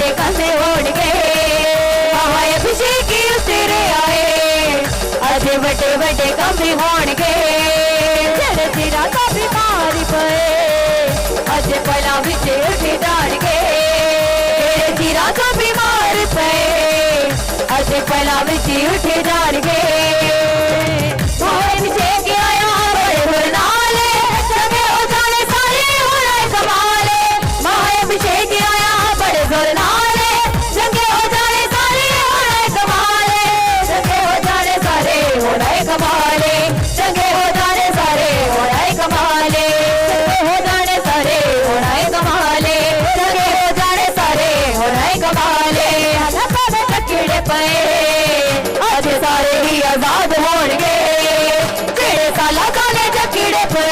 बड़े कंधे होंगे महाअभिषेक उतरे आए आज बड़े बड़े कंधे होंगे जड़ तेरा का बीमारी पे आज पला विच उठे जाणगे तेरा का बीमार पे आज पला विच उठे जाणगे महाअभिषेक आया बड़े बरनाले जगे हो जाने सारे होना कमाले महाअभिषेक आया बड़े बरनाले जगे हो जाने सारे होना कमाले जगे हो जाने सारे होना कमाले जगे हो जाने सारे होना कमाले जगे हो जाने सारे होना कमाले जगे हो जाने सारे होना कमाले हथापे चक्कीड़े पे आज सारे ही आजाद होंगे जेड़े साला काले चक्कीड़े पे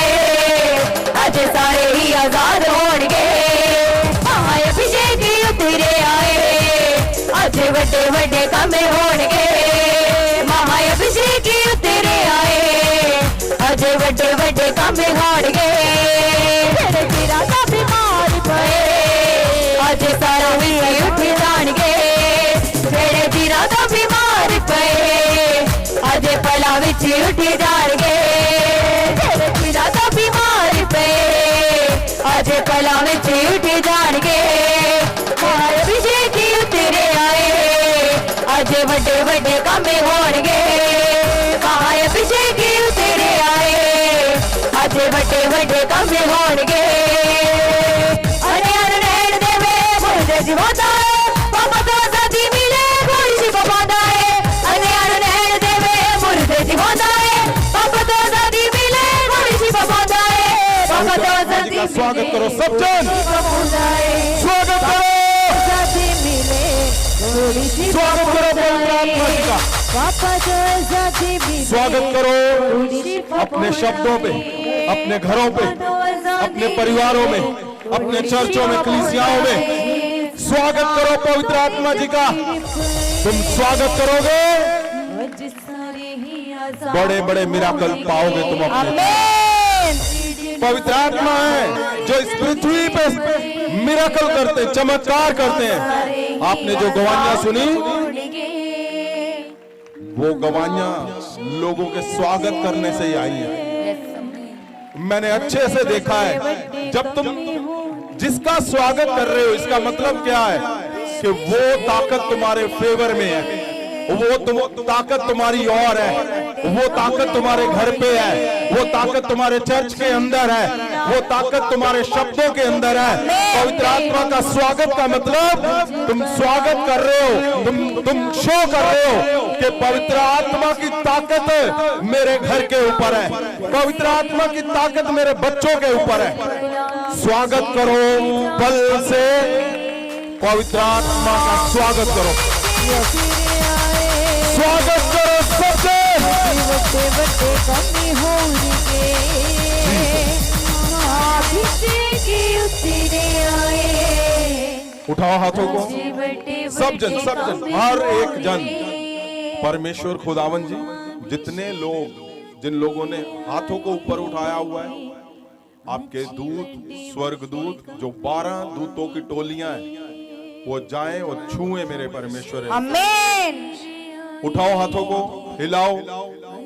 आज सारे ही आजाद होंगे महाअभिषेक उतरे आए आज बड़े बड़े काम होंगे महाअभिषेक उतरे आए आज बड़े बड़े काम होंगे तेरा का बीमार पे आज सारा भी उठ जाणगे तेरे तेरा का बीमार पे आज पला विच उठ जाणगे तेरे तेरा का बीमार पे आज पला विच उठ जाणगे महाअभिषेक उतरे आए आज बड़े बड़े काम होंगे महाअभिषेक उतरे आए आज बड़े बड़े काम होंगे अरे अरे नैन देवे मुझे जीवता है पापा तो साथी मिले कोई सी पापा है अरे अरे नैन देवे मुझे जीवता है पापा तो साथी मिले कोई सी पापा है पापा तो साथी स्वागत करो सब जन स्वागत करो साथी मिले कोई सी स्वागत करो पवित्र आत्मा जी का पापा तो साथी मिले स्वागत करो अपने शब्दों पे अपने घरों पे अपने परिवारों में अपने चर्चों में कलीसियाओं में स्वागत करो पवित्र आत्मा जी का तुम स्वागत करोगे बड़े बड़े मिराकल पाओगे तुम अपने पवित्र आत्मा है जो इस पृथ्वी पे मिराकल करते चमत्कार करते हैं आपने जो गवाहियां सुनी वो गवाहियां लोगों के स्वागत करने से ही आई है मैंने अच्छे से देखा है जब तुम जिसका स्वागत कर रहे हो इसका मतलब क्या है कि वो ताकत तुम्हारे फेवर में है वो ताकत तुम्हारी और है वो ताकत तुम्हारे घर पे है वो ताकत तुम्हारे चर्च के अंदर है वो ताकत तुम्हारे शब्दों के अंदर है पवित्र आत्मा का स्वागत का मतलब तुम स्वागत कर रहे हो तुम शो कर रहे हो कि पवित्र आत्मा की ताकत मेरे घर के ऊपर है पवित्र आत्मा की ताकत मेरे बच्चों के ऊपर है स्वागत करो बल से पवित्र आत्मा का स्वागत करो स्वागत करो सबसे बड़े बड़े कमी होंगे महाअभिषेक उतरे आए उठाओ हाथों को सब जन हर एक जन परमेश्वर खुदावन जी जितने लोग जिन लोगों ने हाथों को ऊपर उठाया हुआ है आपके दूत स्वर्गदूत जो 12 दूतों की टोलियां हैं वो जाएं और छुएं मेरे परमेश्वर आमीन उठाओ हाथों को हिलाओ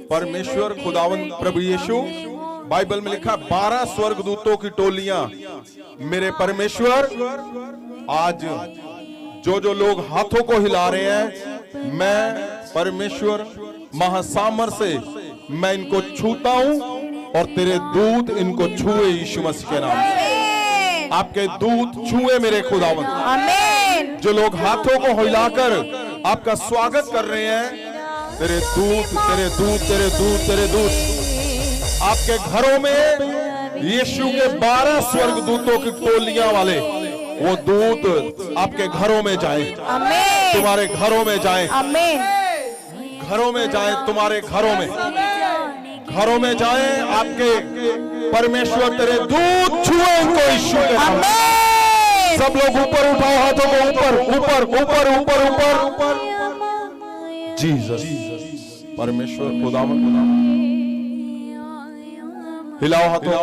परमेश्वर खुदावन प्रभु यीशु बाइबल में लिखा 12 स्वर्गदूतों की टोलियां मेरे परमेश्वर आज जो लोग हाथों को हिला रहे हैं मैं परमेश्वर महासामर से मैं इनको छूता हूं और तेरे दूत इनको छुए यीशु मसीह के नाम से आपके दूत छुए मेरे खुदावन आमीन जो लोग हाथों को हिलाकर आपका स्वागत कर रहे हैं तेरे दूत तेरे दूत तेरे दूत तेरे दूत आपके घरों में यीशु के 12 स्वर्गदूतों की टोलियां वाले वो दूत आपके घरों में जाए तुम्हारे घरों में जाए घरों में जाए तुम्हारे घरों में जाए आपके परमेश्वर तेरे दूत छुए उनको यीशु के नाम सब लोग ऊपर उठाओ हाथों को ऊपर ऊपर ऊपर ऊपर ऊपर जीसस परमेश्वर खुदावन हिलाओ हाथों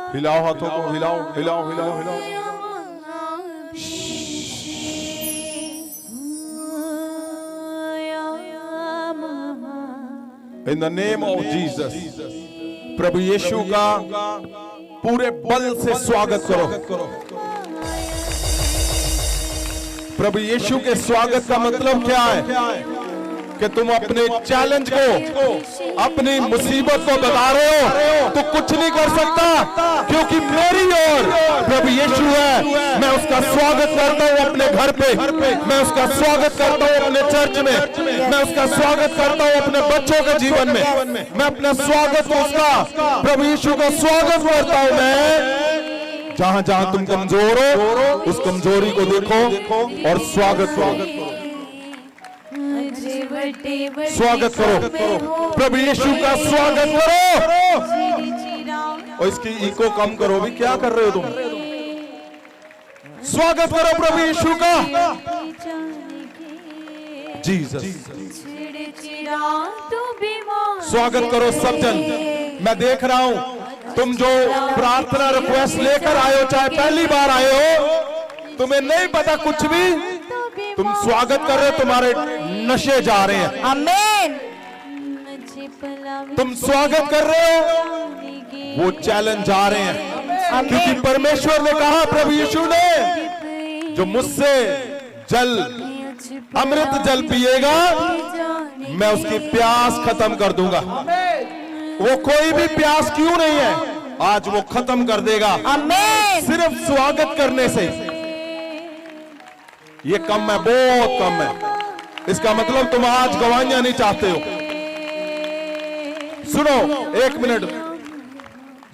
हिलाओ हाथों को, हिलाओ हिलाओ हिलाओ हिलाओ। In the name of Jesus, प्रभु यीशु का पूरे बल से स्वागत करो। प्रभु यीशु के स्वागत का मतलब क्या है? कि तुम अपने चैलेंज को, अपनी मुसीबत को बता रहे हो तो कुछ नहीं कर सकता, क्योंकि मेरी ओर प्रभु यीशु है। मैं उसका स्वागत करता हूं अपने घर पे, मैं उसका स्वागत करता हूं अपने चर्च में, मैं उसका स्वागत करता हूं अपने बच्चों के जीवन में, मैं अपना स्वागत उसका, प्रभु यीशु का स्वागत करता हूं। मैं जहां जहां तुम कमजोर हो, उस कमजोरी को देखो और स्वागत करो, स्वागत करो, प्रभु यीशु का स्वागत करो। और इसकी इको कम करो भी, क्या कर रहे हो तुम? स्वागत करो प्रभु यीशु का। जीसस, स्वागत करो सब जन। मैं देख रहा हूं तुम जो प्रार्थना रिक्वेस्ट लेकर आए हो, चाहे पहली बार आए हो, तुम्हें नहीं पता कुछ भी, तुम स्वागत कर रहे हो, तुम्हारे नशे जा रहे हैं। आमीन। तुम स्वागत कर रहे हो, वो चैलेंज जा रहे हैं, क्योंकि परमेश्वर ने कहा, प्रभु यीशु ने, जो मुझसे जल, अमृत जल पिएगा, मैं उसकी प्यास खत्म कर दूंगा। वो कोई भी प्यास क्यों नहीं है, आज वो खत्म कर देगा। आमीन। सिर्फ स्वागत करने से। ये कम है, बहुत कम है। इसका मतलब तुम आज गवाहियां नहीं चाहते हो। सुनो, एक मिनट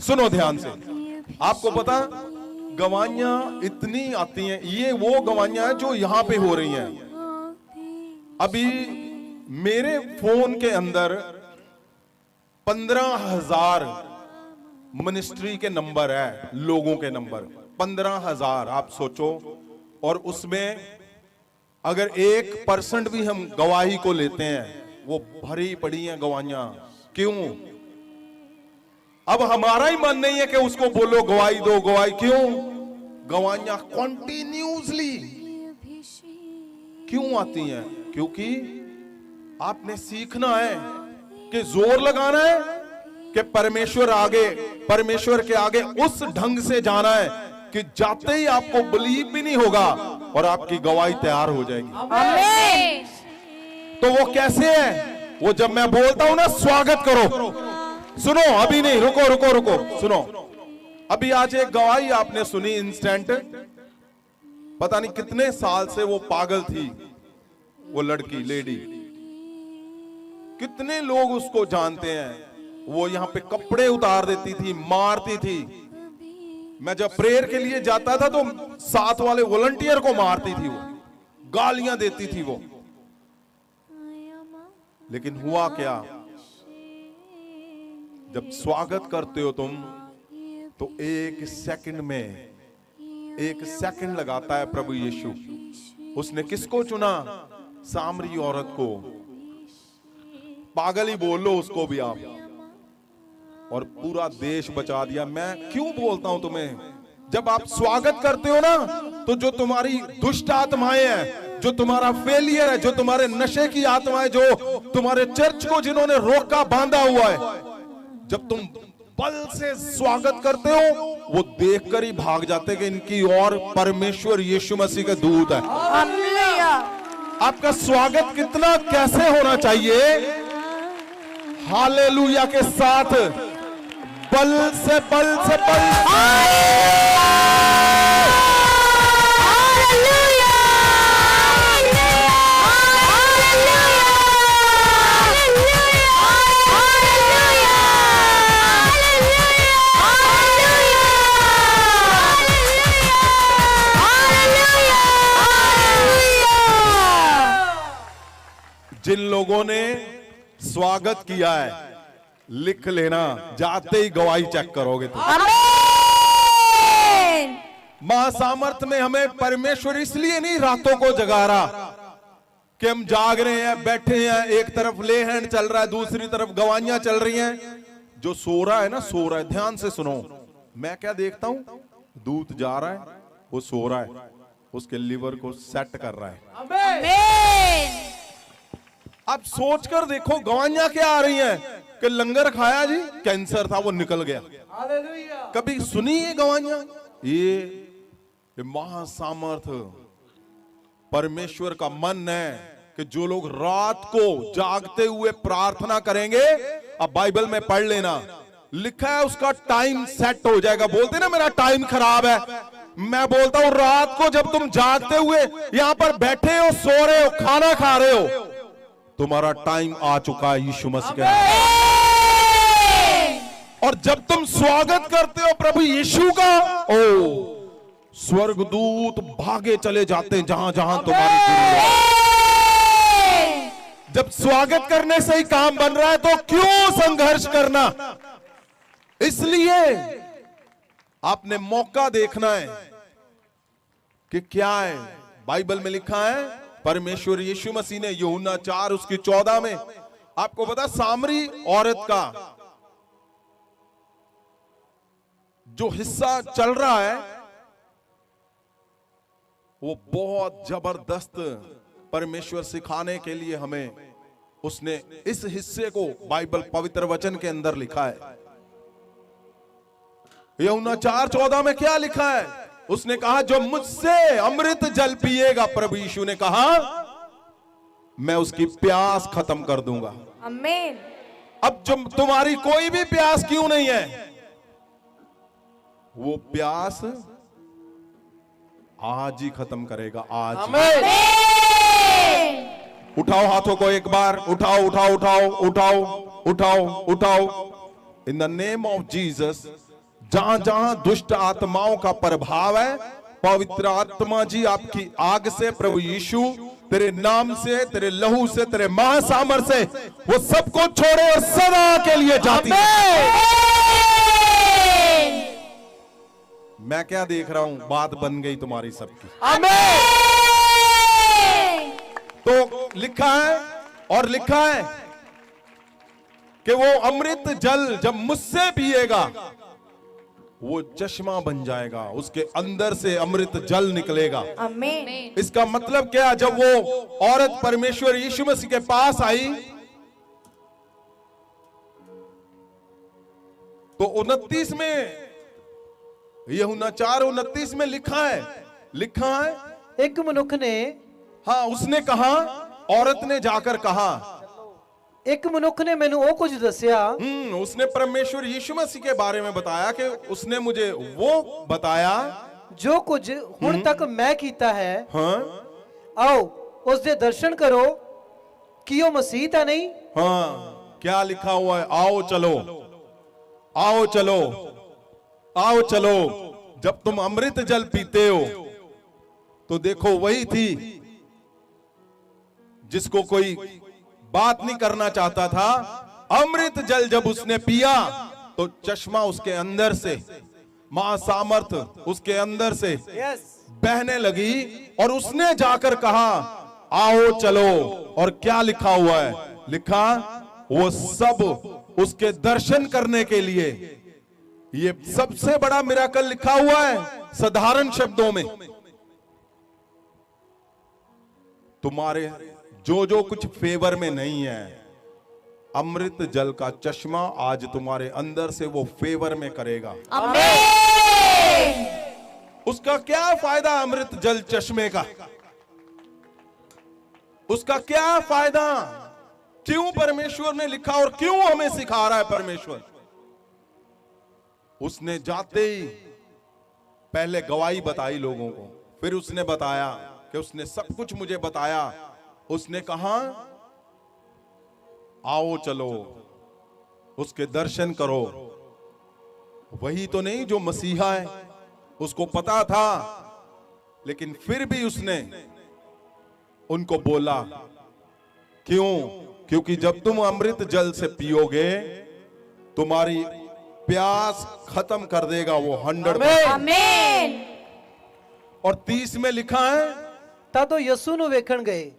सुनो ध्यान से। आपको पता, गवाहियां इतनी आती हैं, ये वो गवाहियां हैं जो यहां पे हो रही हैं। अभी मेरे फोन के अंदर 15,000 मिनिस्ट्री के नंबर है, लोगों के नंबर 15,000। आप सोचो, और उसमें अगर 1% भी हम गवाही को लेते हैं, वो भरी पड़ी हैं गवाहियां। क्यों? अब हमारा ही मन नहीं है कि उसको बोलो गवाही दो, गवाही। क्यों? गवाहियां कॉन्टिन्यूसली क्यों आती हैं? क्योंकि आपने सीखना है कि जोर लगाना है कि परमेश्वर आगे, परमेश्वर के आगे उस ढंग से जाना है कि जाते ही आपको बिलीव भी नहीं होगा और आपकी गवाही तैयार हो जाएगी। आमीन। तो वो कैसे है? वो जब मैं बोलता हूं ना, स्वागत करो। सुनो, अभी नहीं, रुको रुको रुको, सुनो। अभी आज एक गवाही आपने सुनी, इंस्टेंट। पता नहीं कितने साल से वो पागल थी, वो लड़की, लेडी। कितने लोग उसको जानते हैं। वो यहां पे कपड़े उतार देती थी, मारती थी। मैं जब प्रेयर के लिए जाता था तो साथ वाले वॉलंटियर को मारती थी, वो गालियां देती थी वो। लेकिन हुआ क्या? जब स्वागत करते हो तुम, तो 1 सेकंड में, 1 सेकंड लगाता है प्रभु यीशु। उसने किसको चुना? सामरी औरत को। पागल ही बोल लो उसको भी आप, और पूरा देश बचा दिया। मैं क्यों बोलता हूं तुम्हें, जब आप स्वागत करते हो ना, तो जो तुम्हारी दुष्ट आत्माएं हैं, जो तुम्हारा फेलियर है, जो तुम्हारे नशे की आत्माएं, जो तुम्हारे चर्च को जिन्होंने रोका बांधा हुआ है, जब तुम बल से स्वागत करते हो, वो देखकर ही भाग जाते कि इनकी और परमेश्वर यीशु मसीह का दूत है। आपका स्वागत कितना, कैसे होना चाहिए? हालेलुया के साथ, बल से, बल से, बल। जिन लोगों ने स्वागत किया है, लिख लेना, जाते ही गवाही चेक करोगे तो। महासामर्थ में हमें परमेश्वर इसलिए नहीं रातों को जगा रहा कि हम जाग रहे हैं, बैठे हैं, एक तरफ ले हैंड चल रहा है, दूसरी तरफ गवाहियां चल रही हैं। जो सो रहा है ना, सो रहा है। ध्यान से सुनो, मैं क्या देखता हूं, दूत जा रहा है, वो सो रहा है, उसके लिवर को सेट कर रहा है। आमीन। अब सोचकर देखो गवाहियां क्या आ रही हैं कि लंगर खाया जी, कैंसर था वो निकल गया। कभी सुनी ये गवाहियां? ये महासामर्थ परमेश्वर का मन है कि जो लोग रात को जागते हुए प्रार्थना करेंगे, अब बाइबल में पढ़ लेना, लिखा है उसका टाइम सेट हो जाएगा। बोलते ना मेरा टाइम खराब है, मैं बोलता हूं रात को जब तुम जागते हुए यहां पर बैठे हो, सो रहे हो, खाना खा रहे हो, तुम्हारा टाइम आ चुका है यीशु मसीह के। और जब तुम स्वागत करते हो प्रभु यीशु का, ओ स्वर्गदूत भागे चले जाते हैं जहां जहां तुम्हारी जरूरत। जब स्वागत करने से ही काम बन रहा है तो क्यों संघर्ष करना? इसलिए आपने मौका देखना है कि क्या है। बाइबल में लिखा है परमेश्वर यीशु मसीह ने यूहन्ना 4 उसकी 14 में, आपको पता सामरी औरत का जो हिस्सा चल रहा है वो बहुत जबरदस्त परमेश्वर सिखाने के लिए हमें उसने इस हिस्से को बाइबल पवित्र वचन के अंदर लिखा है। यूहन्ना 4:14 में क्या लिखा है? उसने कहा जो मुझसे अमृत जल पिएगा, प्रभु यीशु ने कहा मैं उसकी प्यास खत्म कर दूंगा। आमीन। अब जो तुम्हारी कोई भी प्यास क्यों नहीं है, वो प्यास आज ही खत्म करेगा। आज आमीन। उठाओ हाथों को एक बार, उठाओ उठाओ उठाओ उठाओ उठाओ उठाओ इन द नेम ऑफ जीसस। जहां जहां दुष्ट आत्माओं का प्रभाव है, पवित्र आत्मा जी आपकी आग से, प्रभु यीशु तेरे नाम से, तेरे लहू से, तेरे महासामर से वो सबको छोड़े और सदा के लिए जाती है। मैं क्या देख रहा हूं, बात बन गई तुम्हारी सबकी। आमीन। तो लिखा है और लिखा है कि वो अमृत जल जब मुझसे पिएगा वो चश्मा बन जाएगा, उसके अंदर से अमृत जल निकलेगा। आमीन। इसका मतलब क्या? जब वो औरत परमेश्वर यीशु मसीह के पास आई तो 29 में, यूहन्ना 4:29 में लिखा है एक मनुख ने, हाँ उसने कहा, औरत ने जाकर कहा, एक मनुख ने मैनू वो कुछ दसिया। उसने परमेश्वर यीशु मसीह के बारे में बताया कि उसने मुझे वो बताया जो कुछ हुण तक मैं कीता है। हाँ आओ उसके दर्शन करो कि वो मसीह ता नहीं। हाँ क्या लिखा हुआ है? आओ चलो, आओ चलो, आओ चलो। जब तुम अमृत जल पीते हो तो देखो वही थी जिसको कोई बात नहीं करना चाहता था। अमृत जल जब उसने पिया तो चश्मा उसके अंदर से, महासामर्थ उसके अंदर से बहने लगी और उसने जाकर कहा आओ चलो। और क्या लिखा हुआ है? लिखा वो सब उसके दर्शन करने के लिए, ये सबसे बड़ा मिराकल लिखा हुआ है साधारण शब्दों में। तुम्हारे जो जो कुछ फेवर में नहीं है, अमृत जल का चश्मा आज तुम्हारे अंदर से वो फेवर में करेगा। आमीन। उसका क्या फायदा अमृत जल चश्मे का? उसका क्या फायदा? क्यों परमेश्वर ने लिखा और क्यों हमें सिखा रहा है परमेश्वर? उसने जाते ही पहले गवाही बताई लोगों को, फिर उसने बताया कि उसने सब कुछ मुझे बताया। उसने कहा आओ चलो उसके दर्शन करो। वही तो नहीं जो मसीहा है, उसको पता था, लेकिन फिर भी उसने उनको बोला। क्यों? क्योंकि जब तुम अमृत जल से पियोगे तुम्हारी प्यास खत्म कर देगा वो 100%। आमीन। और 30 में लिखा है ता तो यसू नु वेखण गए।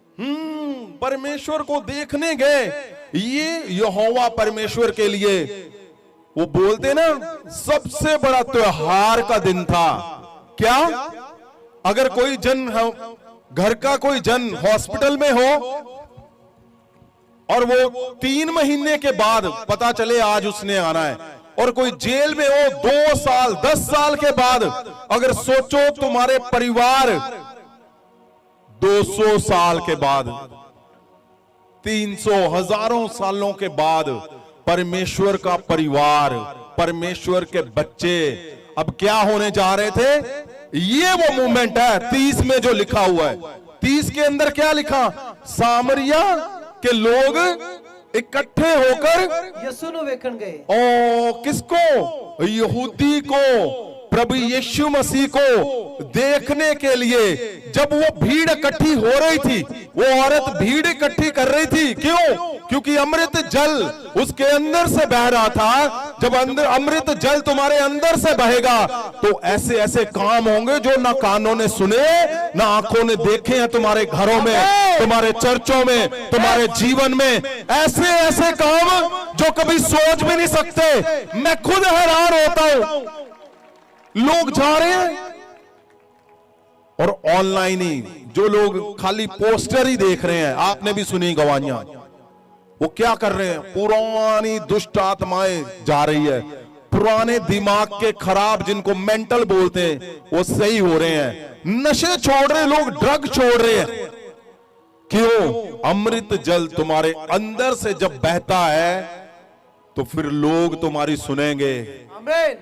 परमेश्वर को देखने गए। ये यहोवा परमेश्वर के लिए वो बोलते ना, सबसे बड़ा त्योहार का दिन था। क्या? अगर कोई जन घर का कोई जन हॉस्पिटल में हो और वो 3 महीने के बाद पता चले आज उसने आना है, और कोई जेल में हो 2 साल 10 साल के बाद, अगर सोचो तुम्हारे परिवार 200 साल के बाद, 300 हजारों सालों के बाद परमेश्वर का परिवार, परमेश्वर के बच्चे अब क्या होने जा रहे थे। ये वो मूवमेंट है 30 में जो लिखा हुआ है। 30 के अंदर क्या लिखा? सामरिया के लोग इकट्ठे होकर यसु नु वेखण गए। ओ किसको? यहूदी को, प्रभु यीशु मसीह को देखने के लिए। जब वो भीड़ इकट्ठी हो रही थी, वो औरत भीड़ इकट्ठी कर रही थी। क्यों? क्योंकि अमृत जल उसके अंदर से बह रहा था। जब अंदर अमृत जल तुम्हारे अंदर से बहेगा तो ऐसे ऐसे काम होंगे जो ना कानों ने सुने, ना आंखों ने देखे हैं। तुम्हारे घरों में, तुम्हारे चर्चों में, तुम्हारे जीवन में ऐसे ऐसे काम जो कभी सोच भी नहीं सकते। मैं खुद हैरान होता हूं, लोग जा रहे हैं और ऑनलाइन ही जो लोग खाली पोस्टर ही देख रहे हैं। आपने भी सुनी गवाहियां, वो क्या कर रहे हैं? पुरानी दुष्ट आत्माएं जा रही है, पुराने दिमाग के खराब, जिनको मेंटल बोलते हैं, वो सही हो रहे हैं। नशे छोड़ रहे लोग, ड्रग छोड़ रहे हैं। क्यों? अमृत जल तुम्हारे अंदर से जब बहता है तो फिर लोग तुम्हारी सुनेंगे, आमीन।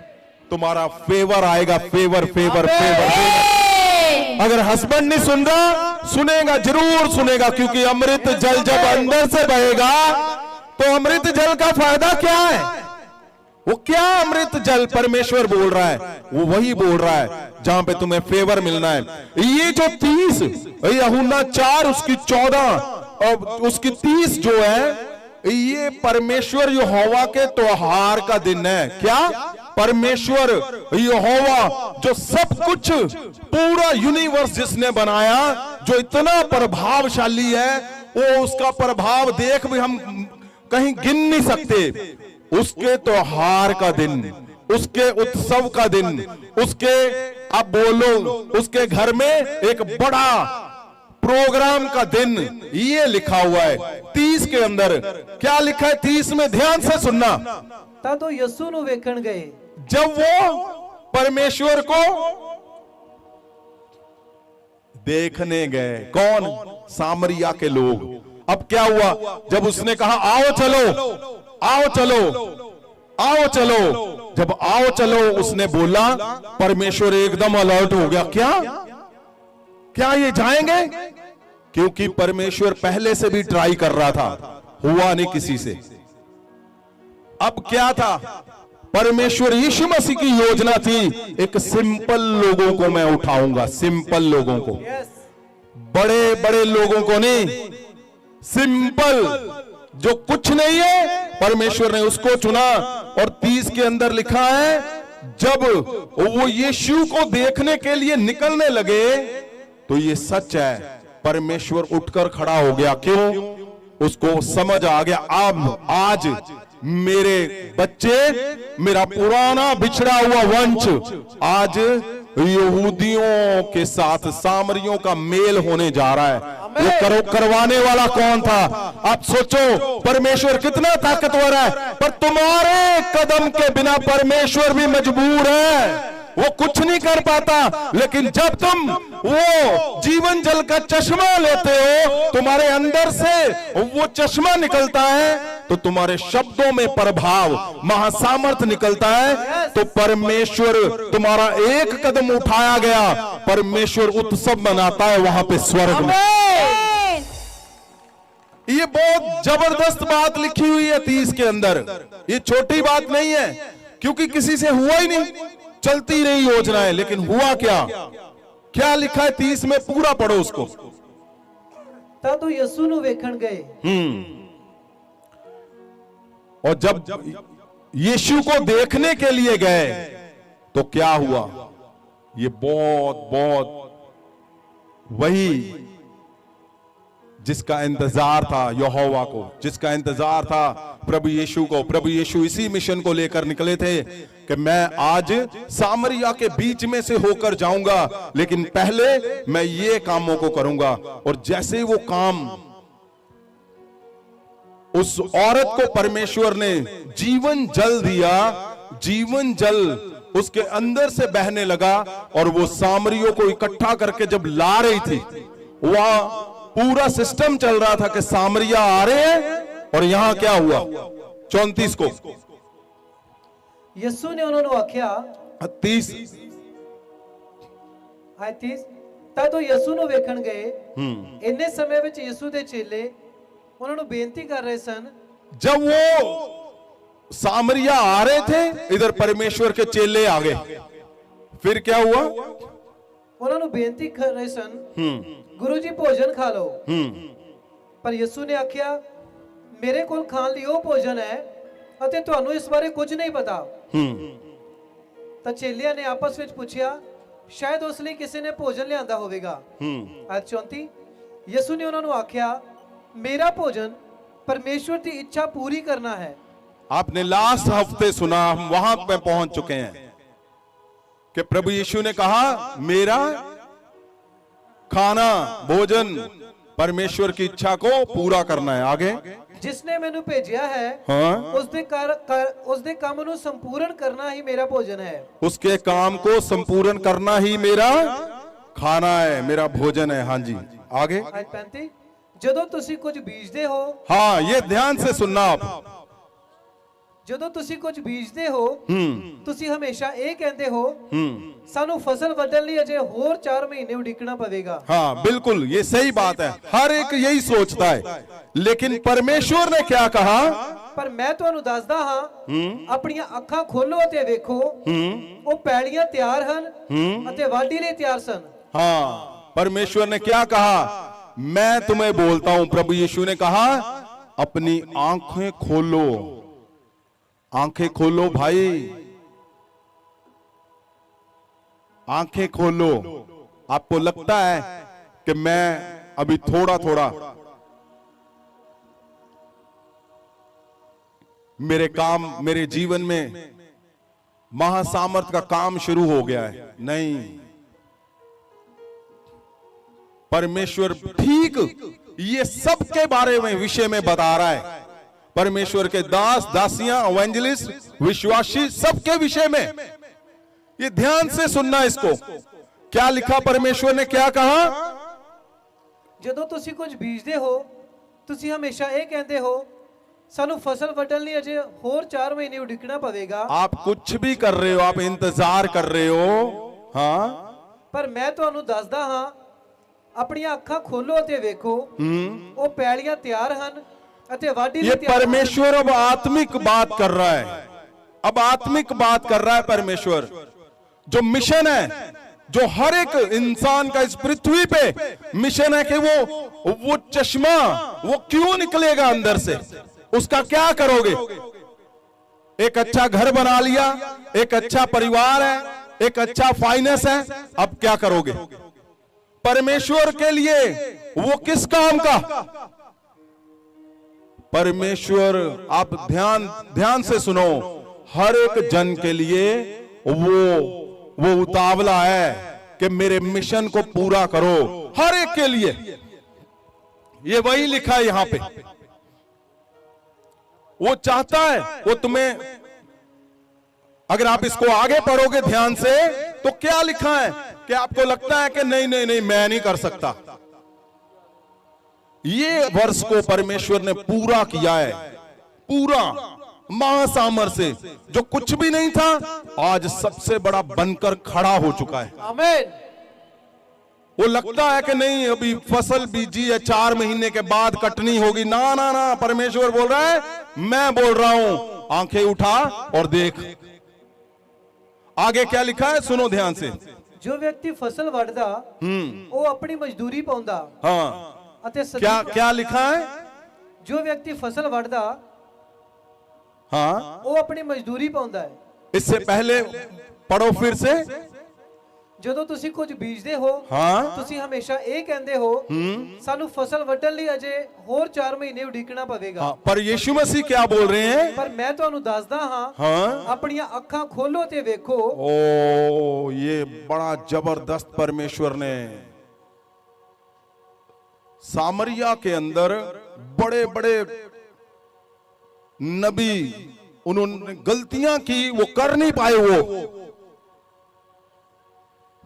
तुम्हारा फेवर आएगा। Favour favour favour. अगर हस्बैंड नहीं सुन रहा, सुनेगा, जरूर सुनेगा, क्योंकि अमृत जल जब अंदर से बहेगा तो अमृत जल का फायदा क्या है? वो क्या अमृत जल परमेश्वर बोल रहा है, वो वही बोल रहा है जहां पे तुम्हें फेवर मिलना है। ये जो 30 यूहन्ना 4 उसकी 14 और उसकी 30 जो है, ये परमेश्वर यहोवा के त्योहार का दिन है। क्या? परमेश्वर यहोवा जो सब कुछ, पूरा यूनिवर्स जिसने बनाया, जो इतना प्रभावशाली है, वो उसका प्रभाव देख भी हम कहीं गिन नहीं सकते। उसके त्योहार का दिन, उसके उत्सव का दिन, उसके, अब बोलो, उसके घर में एक बड़ा प्रोग्राम का दिन, ये लिखा हुआ है 30 के अंदर। क्या लिखा है 30 में? ध्यान से सुनना। ता तो यसु नु वेखण गए। जब वो परमेश्वर को देखने गए, कौन? सामरिया के लोग। अब क्या हुआ? जब उसने कहा आओ चलो, आओ चलो, आओ चलो, जब आओ चलो उसने बोला, परमेश्वर एकदम अलर्ट हो गया। क्या? क्या ये जाएंगे? क्योंकि परमेश्वर पहले से भी ट्राई कर रहा था, हुआ नहीं किसी से। अब क्या था? परमेश्वर यीशु मसीह की योजना थी, एक सिंपल लोगों को मैं उठाऊंगा, सिंपल लोगों को, बड़े बड़े लोगों को नहीं, सिंपल जो कुछ नहीं है, परमेश्वर ने उसको चुना। और 30 के अंदर लिखा है, जब वो यीशु को देखने के लिए निकलने लगे तो ये सच है, परमेश्वर उठकर खड़ा हो गया। क्यों? उसको समझ आ गया, अब आज मेरे बच्चे, मेरा पुराना बिछड़ा हुआ वंश आज यहूदियों के साथ सामरियों का मेल होने जा रहा है। वो करवाने वाला कौन था? आप सोचो, परमेश्वर कितना ताकतवर है, पर तुम्हारे कदम के बिना परमेश्वर भी मजबूर है, वो कुछ नहीं कर पाता। लेकिन जब तुम वो जीवन जल का चश्मा लेते हो, तुम्हारे अंदर से वो चश्मा निकलता है, तो तुम्हारे शब्दों में प्रभाव, महासामर्थ निकलता है। तो परमेश्वर, तुम्हारा एक कदम उठाया गया, परमेश्वर उत्सव मनाता है वहां पे स्वर्ग में। ये बहुत जबरदस्त बात लिखी हुई है 30 के अंदर। ये छोटी बात नहीं है, क्योंकि किसी से हुआ ही नहीं, चलती रही योजनाएं। लेकिन हुआ क्या? क्या लिखा है 30 में? पूरा पढ़ो उसको। ता तो यसु नु वेखण गए। और जब यीशु को देखने के लिए गए तो क्या हुआ? ये बहुत बहुत वही जिसका इंतजार था यहोवा को, जिसका इंतजार था प्रभु यीशु को। प्रभु यीशु इसी मिशन को लेकर निकले थे कि मैं आज सामरिया के बीच में से होकर जाऊंगा, लेकिन पहले मैं ये कामों को करूंगा। और जैसे ही वो काम उस औरत को परमेश्वर ने जीवन जल दिया, जीवन जल उसके अंदर से बहने लगा, और वो सामरियों को इकट्ठा करके जब ला रही थी, वह पूरा सिस्टम चल रहा था कि सामरिया आ रहे हैं। और यहां क्या हुआ 34 को, ਯਿਸੂ ਨੇ ਉਹਨਾਂ ਨੂੰ ਆਖਿਆ 30 ਆਇਤ 30 ਤਦ ਉਹ ਯਿਸੂ ਨੂੰ ਵੇਖਣ ਗਏ। ਇੰਨੇ ਸਮੇਂ ਵਿੱਚ ਯਿਸੂ ਦੇ ਚੇਲੇ ਉਹਨਾਂ ਨੂੰ ਬੇਨਤੀ ਕਰ ਰਹੇ ਸਨ। जब वो सामरिया आ रहे थे, इधर परमेश्वर के चेले आ गए। फिर क्या हुआ? ਉਹਨਾਂ ਨੂੰ ਬੇਨਤੀ ਕਰ ਰਹੇ ਸਨ, ਗੁਰੂ ਜੀ ਭੋਜਨ ਖਾ ਲਓ। ਪਰ ਯਿਸੂ ਨੇ ਆਖਿਆ, ਮੇਰੇ ਕੋਲ ਖਾਣ ਲਈ ਉਹ ਭੋਜਨ ਹੈ ਅਤੇ ਤੁਹਾਨੂੰ ਇਸ ਬਾਰੇ ਕੁਝ ਨਹੀਂ ਪਤਾ। ਤਾਂ ਚੇਲਿਆਂ ਨੇ ਆਪਸ ਵਿੱਚ ਪੁੱਛਿਆ, ਸ਼ਾਇਦ ਉਸ ਲਈ ਕਿਸੇ ਨੇ ਭੋਜਨ ਲਿਆਂਦਾ ਹੋਵੇਗਾ। ਆਇਤ 34 ਯਿਸੂ ਨੇ ਉਹਨਾਂ ਨੂੰ ਆਖਿਆ, ਮੇਰਾ ਭੋਜਨ परमेश्वर की इच्छा पूरी करना है। आपने लास्ट हफ्ते सुना, हम वहां पे पहुंच चुके हैं कि प्रभु यीशु ने कहा मेरा खाना भोजन परमेश्वर की इच्छा को पूरा करना है। आगे जिसने मैंने भेजा है, हाँ, उसके काम ਨੂੰ संपूर्ण करना ही मेरा भोजन है। उसके काम को संपूर्ण करना ही मेरा खाना है, मेरा भोजन है। हाँ जी, आगे। आयत 35 ਜਦੋਂ ਤੁਸੀਂ ਕੁਝ ਬੀਜਦੇ ਹੋ, हाँ, ये ध्यान से सुनना आप। ਜਦੋਂ ਤੁਸੀਂ ਕੁਝ ਬੀਜਦੇ ਹੋ, ਤੁਸੀਂ ਹਮੇਸ਼ਾ ਇਹ ਕਹਿੰਦੇ ਹੋ, ਸਾਨੂੰ ਫਸਲ ਵੱਢਣ ਲਈ ਅਜੇ ਹੋਰ 4 ਮਹੀਨੇ ਉਡੀਕਣਾ ਪਵੇਗਾ। हाँ बिल्कुल, ये सही बात है, हर एक यही सोचता है। लेकिन परमेश्वर ने क्या कहा? ਪਰ ਮੈਂ ਤੁਹਾਨੂੰ ਦੱਸਦਾ ਹਾਂ, ਆਪਣੀਆਂ ਅੱਖਾਂ ਖੋਲੋ ਅਤੇ ਵੇਖੋ, ਉਹ ਪੈੜੀਆਂ ਤਿਆਰ ਹਨ ਅਤੇ ਵਾਢੀ ਲਈ ਤਿਆਰ ਸਨ। हाँ, परमेश्वर ने क्या कहा? मैं तुम्हें बोलता हूं, प्रभु यीशु ने कहा अपनी आंखें खोलो, आंखें खोलो भाई, आंखें खोलो। आपको लगता है कि मैं अभी थोड़ा थोड़ा मेरे काम, मेरे जीवन में महासामर्थ का काम शुरू हो गया है? नहीं, परमेश्वर ठीक ये सब के बारे में विषय में बता रहा है। परमेश्वर के दास दासियां, एवेंजलिस्ट, विश्वासी, सबके विषय में। ये ध्यान से सुनना इसको। क्या लिखा? परमेश्वर ने क्या कहा? ਜਦੋਂ ਤੁਸੀਂ ਕੁਝ ਬੀਜਦੇ ਹੋ, ਤੁਸੀਂ ਹਮੇਸ਼ਾ ਇਹ ਕਹਿੰਦੇ ਹੋ, ਸਾਨੂੰ ਫਸਲ ਵੱਢਣ ਲਈ ਅਜੇ ਹੋਰ 4 ਮਹੀਨੇ ਉਡੀਕਣਾ ਪਵੇਗਾ। आप कुछ भी कर रहे हो, आप इंतजार कर रहे हो। हाँ, ਪਰ ਮੈਂ ਤੁਹਾਨੂੰ ਦੱਸਦਾ ਹਾਂ, ਆਪਣੀਆਂ ਅੱਖਾਂ ਖੋਲੋ ਅਤੇ ਵੇਖੋ, ਉਹ ਪੈੜੀਆਂ ਤਿਆਰ ਹਨ ਅਤੇ ਵਾਢੀ ਲਈ ये ਤਿਆਰ ਹਨ। परमेश्वर अब आत्मिक बात कर रहा है, अब आत्मिक बात कर रहा है परमेश्वर। जो मिशन है, जो हर एक इंसान का इस पृथ्वी पे मिशन है कि वो चश्मा वो क्यों निकलेगा अंदर से, उसका क्या करोगे? एक अच्छा घर बना लिया, एक अच्छा परिवार है, एक अच्छा फाइनेंस है, अब क्या करोगे? परमेश्वर के लिए वो किस काम का? परमेश्वर, आप ध्यान से सुनो, हर एक जन के लिए वो उतावला है कि मेरे मिशन को पूरा करो, हर एक के लिए। ये वही लिखा है यहां पे। वो चाहता है, वो तुम्हें, अगर आप इसको आगे पढ़ोगे ध्यान से तो क्या लिखा है कि आपको लगता है कि नहीं नहीं नहीं मैं नहीं कर सकता। ये वर्ष को परमेश्वर ने पूरा किया है, पूरा महासामर से जो कुछ भी नहीं था आज सबसे बड़ा बनकर खड़ा हो चुका है। आमीन। वो लगता है कि नहीं अभी फसल बीजी है, 4 महीने के बाद कटनी होगी। ना ना ना, परमेश्वर बोल रहा है, मैं बोल रहा हूं, आंखें उठा और देख। आगे क्या लिखा है सुनो ध्यान से। जो व्यक्ति फसल ਵੱਢਦਾ ਉਹ ਆਪਣੀ ਮਜ਼ਦੂਰੀ ਪਾਉਂਦਾ। हाँ, ਅਤੇ क्या लिखा है? जो व्यक्ति फसल ਵੱਢਦਾ हाँ, ਉਹ ਆਪਣੀ ਮਜ਼ਦੂਰੀ ਪਾਉਂਦਾ ਹੈ। इससे पहले पढ़ो फिर से। ਜਦੋਂ ਤੁਸੀਂ ਕੁਝ ਬੀਜਦੇ ਹੋ हाँ ਤੁਸੀਂ ਹਮੇਸ਼ਾ ਇਹ ਕਹਿੰਦੇ ਹੋ ਸਾਨੂੰ ਫਸਲ ਵੱਢਣ ਲਈ ਅਜੇ ਹੋਰ 4 ਮਹੀਨੇ ਉਡੀਕਣਾ ਪਵੇਗਾ हाँ, पर यीशु मसीह क्या बोल रहे हैं? ਪਰ ਮੈਂ ਤੁਹਾਨੂੰ ਦੱਸਦਾ ਹਾਂ हाँ ਆਪਣੀਆਂ ਅੱਖਾਂ ਖੋਲੋ ਤੇ ਵੇਖੋ ओ ये बड़ा जबरदस्त परमेश्वर ने सामरिया के अंदर बड़े बड़े नबी उन्होंने गलतियां की, वो कर नहीं पाए। वो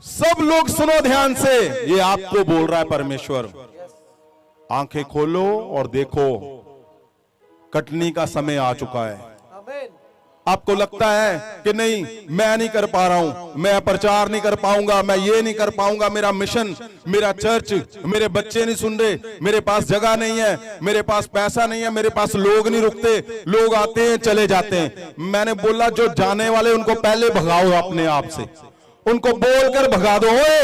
सब लोग सुनो ध्यान से, ये आपको बोल रहा है परमेश्वर, आंखें खोलो और देखो कटनी का समय आ चुका है। ਆਮੇਨ आपको लगता है कि नहीं मैं नहीं कर पा रहा हूं, मैं प्रचार नहीं कर पाऊंगा, मैं ये नहीं कर पाऊंगा, मेरा मिशन, मेरा चर्च, मेरे बच्चे नहीं सुन रहे, मेरे पास जगह नहीं है, मेरे पास पैसा नहीं है, मेरे पास लोग नहीं रुकते, लोग आते हैं चले जाते हैं। मैंने बोला जो जाने वाले उनको पहले भगाओ अपने आप से, उनको बोलकर भगा दो, ओए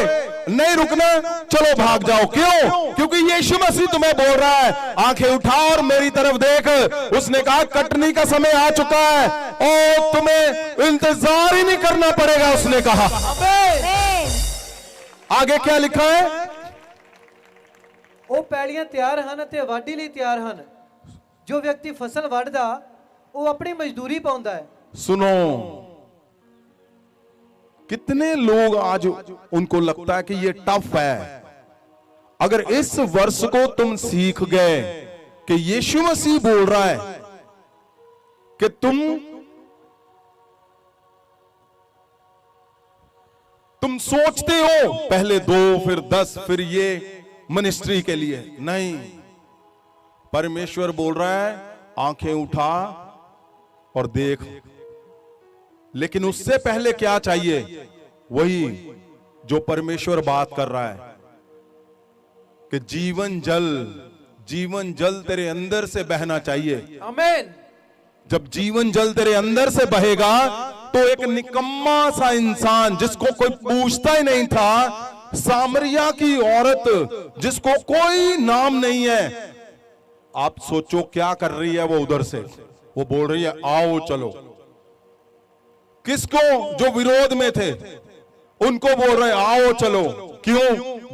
नहीं रुकना, चलो भाग जाओ। क्यों? क्योंकि यीशु मसीह तुम्हें बोल रहा है, आंखें उठा और मेरी तरफ देख। उसने कहा कटनी का समय आ चुका है और तुम्हें इंतजार ही नहीं करना पड़ेगा, उसने कहा। आगे क्या लिखा है? ਉਹ ਪੈੜੀਆਂ ਤਿਆਰ ਹਨ ਤੇ ਵਾਢੀ ਲਈ ਤਿਆਰ ਹਨ। ਜੋ ਵਿਅਕਤੀ ਫਸਲ ਵੱਢਦਾ ਉਹ ਆਪਣੀ ਮਜ਼ਦੂਰੀ ਪਾਉਂਦਾ ਹੈ। सुनो, कितने लोग आज उनको लगता है कि ये टफ है। अगर इस वर्ष को तुम सीख गए कि यीशु मसीह बोल रहा है कि तुम सोचते हो पहले 2 फिर 10 फिर ये मिनिस्ट्री के लिए, नहीं, परमेश्वर बोल रहा है आंखें उठा और देख। लेकिन उससे पहले क्या चाहिए? वही जो परमेश्वर बात कर रहा है कि जीवन जल तेरे अंदर से बहना चाहिए। आमीन। जब जीवन जल तेरे अंदर से बहेगा तो एक निकम्मा सा इंसान जिसको कोई पूछता ही नहीं था, सामरिया की औरत जिसको कोई नाम नहीं है, आप सोचो क्या कर रही है वो उधर से? वो बोल रही है आओ चलो। किसको? जो विरोध में थे उनको बोल रहे आओ चलो। क्यों?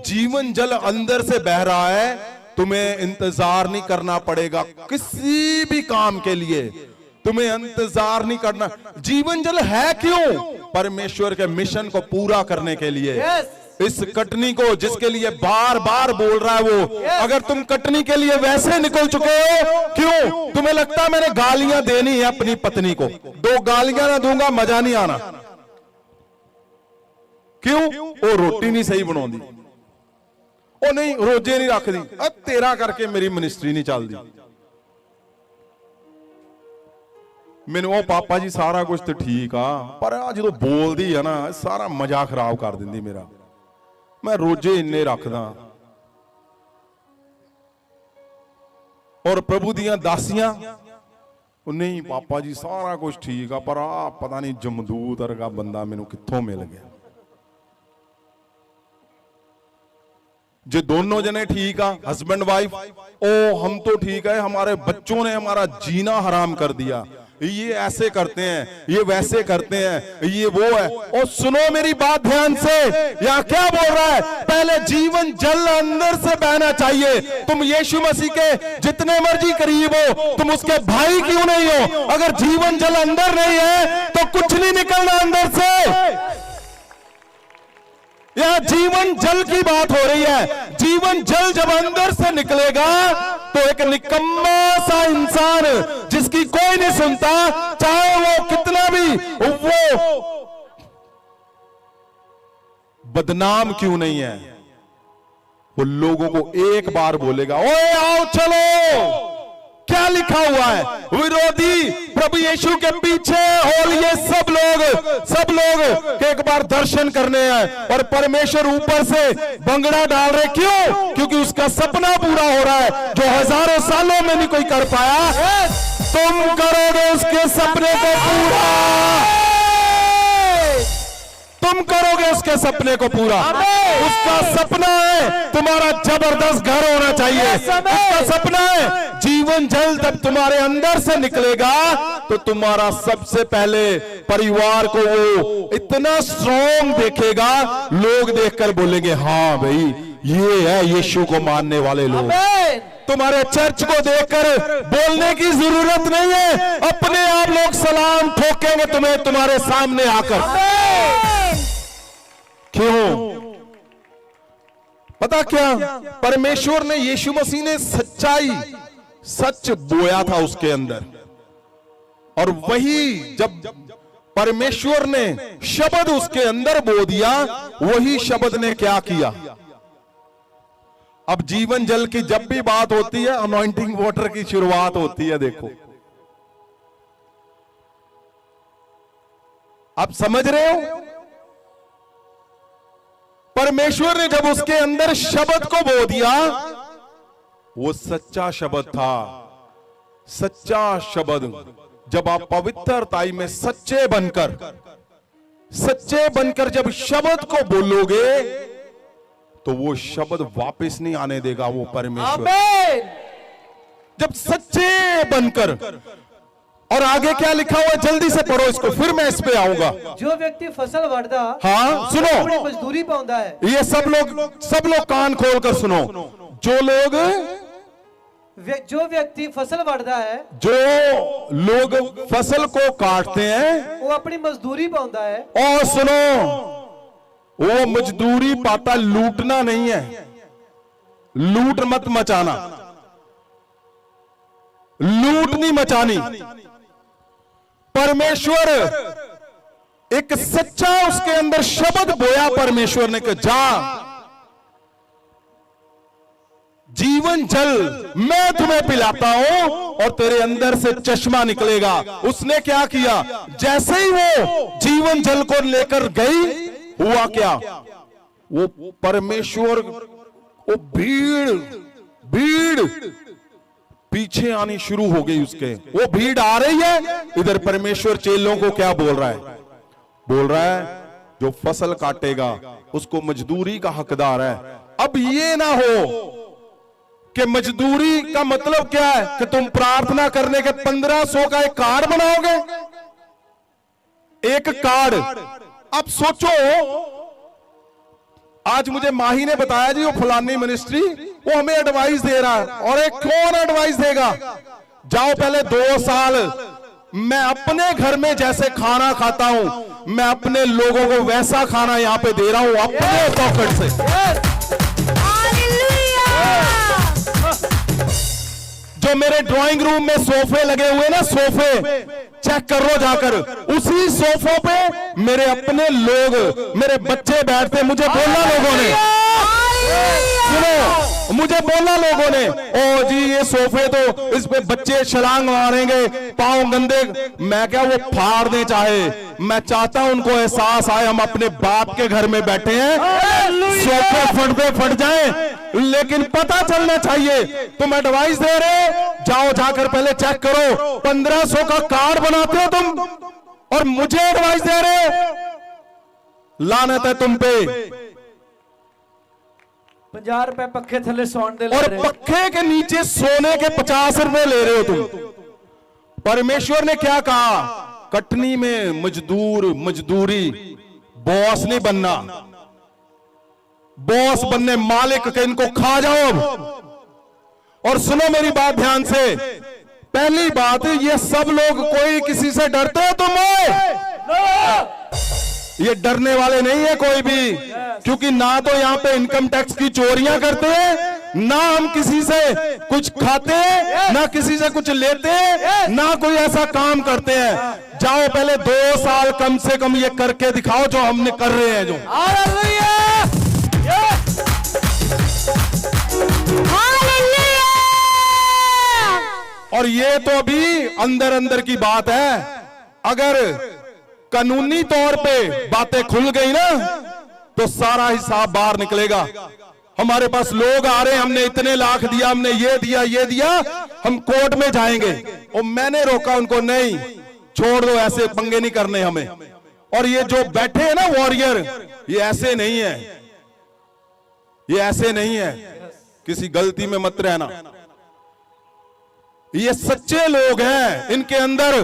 जीवन जल अंदर से बह रहा है, तुम्हें इंतजार नहीं करना पड़ेगा किसी भी काम के लिए, तुम्हें इंतजार नहीं करना। जीवन जल है क्यों? परमेश्वर के मिशन को पूरा करने के लिए। इस कटनी को जिसके लिए बार बार बोल रहा है वो, अगर तुम कटनी के लिए वैसे निकल चुके हो, क्यों? तुम्हें लगता है मैंने गालियां देनी है अपनी पत्नी को, 2 गालियां ना दूंगा मजा नहीं आना। क्यों? वो रोटी नहीं सही बनाती, वो नहीं रोजे नहीं रखती, अब तेरा करके मेरी मिनिस्ट्री नहीं चलती। मैंने वो पापा जी सारा कुछ तो ठीक आ, पर जो बोलती है ना सारा मजा खराब कर देंदी मेरा, मैं रोजे इन्ने रखदा। और प्रभु दियां दासियां नहीं पापा जी सारा कुछ ठीक आ, पर आ पता नहीं जमदूत वर्गा बंदा मैनू कित्थों मिल गया। जो दोनों जने ठीक आ, हस्बैंड वाइफ, ओ हम तो ठीक है, हमारे बच्चों ने हमारा जीना हराम कर दिया, ये ऐसे करते हैं, ये वैसे करते हैं, ये वो है। और सुनो मेरी बात ध्यान से, यहाँ क्या बोल रहा है? पहले जीवन जल अंदर से बहना चाहिए। तुम यीशु मसीह के जितने मर्जी करीब हो, तुम उसके भाई क्यों नहीं हो, अगर जीवन जल अंदर नहीं है तो कुछ नहीं निकलना अंदर से। यह जीवन जल की बात हो रही है। जीवन जल जब अंदर से निकलेगा तो एक निकम्मा सा इंसान जिसकी कोई नहीं सुनता, चाहे वो कितना भी वो बदनाम क्यों नहीं है, वो लोगों को एक बार बोलेगा ओए आओ चलो। क्या लिखा हुआ है? विरोधी प्रभु यीशु के पीछे और ये सब लोग एक बार दर्शन करने हैं, और परमेश्वर ऊपर से बंगड़ा डाल रहे। क्यों? क्योंकि उसका सपना पूरा हो रहा है जो हजारों सालों में नहीं कोई कर पाया। तुम करोगे उसके सपने को पूरा, तुम करोगे उसके सपने को पूरा। उसका सपना है तुम्हारा जबरदस्त घर होना चाहिए। उसका सपना है जीवन जल जब तुम्हारे अंदर से निकलेगा तो तुम्हारा सबसे पहले परिवार को वो इतना स्ट्रॉन्ग देखेगा, लोग देखकर बोलेंगे हाँ भाई ये है यीशु को मानने वाले लोग। आमीन। तुम्हारे चर्च को देखकर बोलने की जरूरत नहीं है, अपने आप लोग सलाम ठोकेंगे तुम्हें तुम्हारे सामने आकर। क्यों? पता क्या, परमेश्वर ने, यीशु मसीह ने सच्चाई, सच बोया था उसके अंदर, और वही जब परमेश्वर ने शब्द उसके अंदर बो दिया, वही शब्द ने क्या किया। अब जीवन जल की जब भी बात होती है, अनॉइंटिंग वाटर की शुरुआत होती है। देखो, आप समझ रहे हो? परमेश्वर ने जब उसके अंदर शब्द को बो दिया, वो सच्चा शब्द था। सच्चा शब्द, जब आप पवित्रताई में सच्चे बनकर जब शब्द को बोलोगे, तो वो शब्द वापस नहीं आने देगा वो परमेश्वर। आमीन। जब सच्चे बनकर, और आगे क्या लिखा हुआ है, जल्दी से पढ़ो इसको, फिर मैं इस पे आऊंगा। जो व्यक्ति फसल वढ़दा, हाँ सुनो, अपनी मजदूरी पाਉਂਦਾ है। ये सब लोग कान खोलकर सुनो। जो व्यक्ति फसल वढ़दा है, जो लोग फसल को काटते हैं, वो अपनी मजदूरी पाਉਂਦਾ है। और सुनो, वो मजदूरी पाता, लूटना नहीं है। लूट मत मचाना, लूट नहीं मचानी। परमेश्वर एक सच्चा उसके अंदर शब्द बोया, परमेश्वर ने कहा जा, जीवन जल मैं तुम्हें पिलाता हूं और तेरे अंदर से चश्मा निकलेगा। उसने क्या किया, जैसे ही वो जीवन जल को लेकर गई, हुआ क्या, वो परमेश्वर, वो भीड़ पीछे आनी शुरू हो गई उसके। वो भीड़ आ रही है, इधर परमेश्वर चेलों को क्या बोल रहा है, जो फसल काटेगा उसको मजदूरी का हकदार है। अब ये ना हो कि मजदूरी का मतलब क्या है कि तुम प्रार्थना करने के 1500 का एक कार्ड बनाओगे, एक कार्ड। अब सोचो, आज मुझे माही ने बताया जी, वो फलानी मिनिस्ट्री वो हमें एडवाइस दे रहा है, और एक कौन एडवाइस देगा, जाओ पहले 2 साल मैं अपने घर में जैसे खाना खाता हूं, मैं अपने लोगों को वैसा खाना यहां पे दे रहा हूं अपने पॉकेट से। जो मेरे ड्राइंग रूम में सोफे लगे हुए ना, सोफे चेक करो जाकर, उसी सोफों पे मेरे अपने लोग, मेरे बच्चे बैठते। मुझे बोला लोगों ने, सुनो, मुझे बोला लोगों ने, ओ जी ये सोफे तो इस पे बच्चे छलांग मारेंगे, पांव गंदे। मैं क्या, वो फाड़ दे चाहे, मैं चाहता हूं उनको एहसास आए हम अपने बाप के घर में बैठे हैं, सोफे फटते फट जाएं, लेकिन पता चलना चाहिए। तुम एडवाइस दे रहे हो, जाओ जाकर पहले चेक करो, 1500 का कार्ड बनाते हो तुम, और मुझे एडवाइस दे रहे हो। लानत है तुम पे। 50 रुपए पक्के थले सोने दे, और पक्के के नीचे सोने के 50 रुपए ले रहे हो तुम। परमेश्वर ने क्या कहा, कटनी में मजदूरी, बॉस नहीं बनना, बॉस बनने मालिक के, इनको खा जाओ। और सुनो मेरी बात ध्यान से, पहली बात, ये सब लोग कोई किसी से डरते हो तुम? ये डरने वाले नहीं है कोई भी, क्योंकि ना तो यहाँ पे इनकम टैक्स की चोरियां करते हैं, ना हम किसी से कुछ खाते हैं, ना किसी से कुछ लेते हैं, ना कोई ऐसा काम करते हैं। जाओ पहले 2 साल कम से कम ये करके दिखाओ जो हमने कर रहे हैं। जो और ये तो अभी अंदर अंदर की बात है। अगर कानूनी तौर पे बातें खुल गई ना, तो सारा हिसाब बाहर निकलेगा। हमारे पास लोग आ रहे हैं, हमने इतने लाख दिया, हमने ये दिया, हम कोर्ट में जाएंगे। और मैंने रोका उनको, नहीं छोड़ दो, ऐसे पंगे नहीं करने हमें। और ये जो बैठे हैं ना वॉरियर, ये ऐसे नहीं है, ये ऐसे नहीं है, किसी गलती में मत रहना। ये सच्चे लोग हैं, इनके अंदर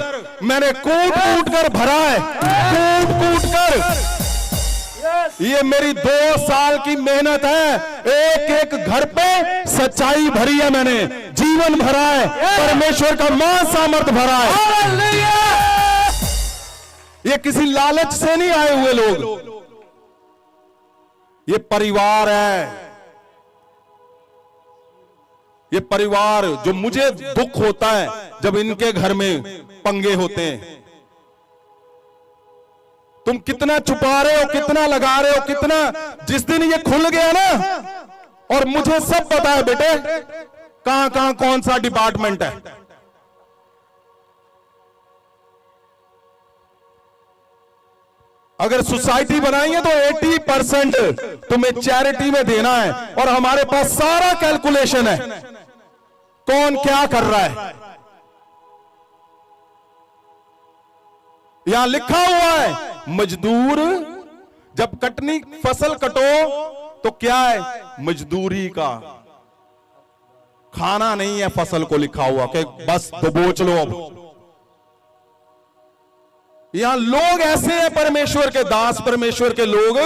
मैंने कूट कूट कर भरा है, कूट कूट कर। ये मेरी 2 साल की मेहनत है, एक एक घर पे सच्चाई भरी है, मैंने जीवन भरा है, परमेश्वर का मान सामर्थ भरा है। ये किसी लालच से नहीं आए हुए लोग, ये परिवार है। ये परिवार जो मुझे दुख होता है जब इनके घर में पंगे होते हैं। तुम कितना छुपा रहे हो, कितना लगा रहे हो, कितना, जिस दिन ये खुल गया ना, और मुझे सब पता है बेटे कहां कहां कौन सा डिपार्टमेंट है। अगर सोसाइटी बनाएंगे तो 80% तुम्हें चैरिटी में देना है, और हमारे पास सारा कैलकुलेशन है कौन क्या कर रहा है। यहां लिखा हुआ है मजदूर, जब कटनी फसल कटो तो क्या है, मजदूरी का, खाना नहीं है फसल को लिखा हुआ कि बस दबोच लो। अब यहां लोग ऐसे हैं परमेश्वर के दास, परमेश्वर के लोग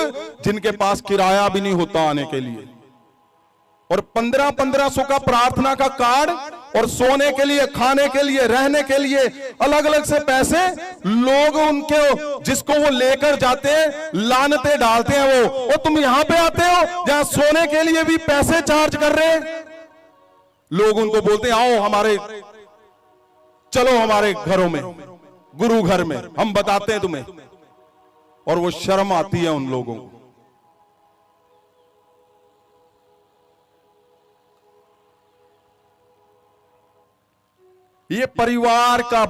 जिनके पास किराया भी नहीं होता आने के लिए, और 1500 का प्रार्थना का कार्ड, और सोने के लिए, खाने के लिए, रहने के लिए अलग अलग से पैसे लोग उनके, जिसको वो लेकर जाते हैं लानते डालते हैं। वो तुम यहां पे आते हो जहां सोने के लिए भी पैसे चार्ज कर रहे हैं। लोग उनको बोलते हैं आओ हमारे, चलो हमारे घरों में, गुरु घर में, हम बताते हैं तुम्हें, और वो शर्म आती है उन लोगों को। ये परिवार का,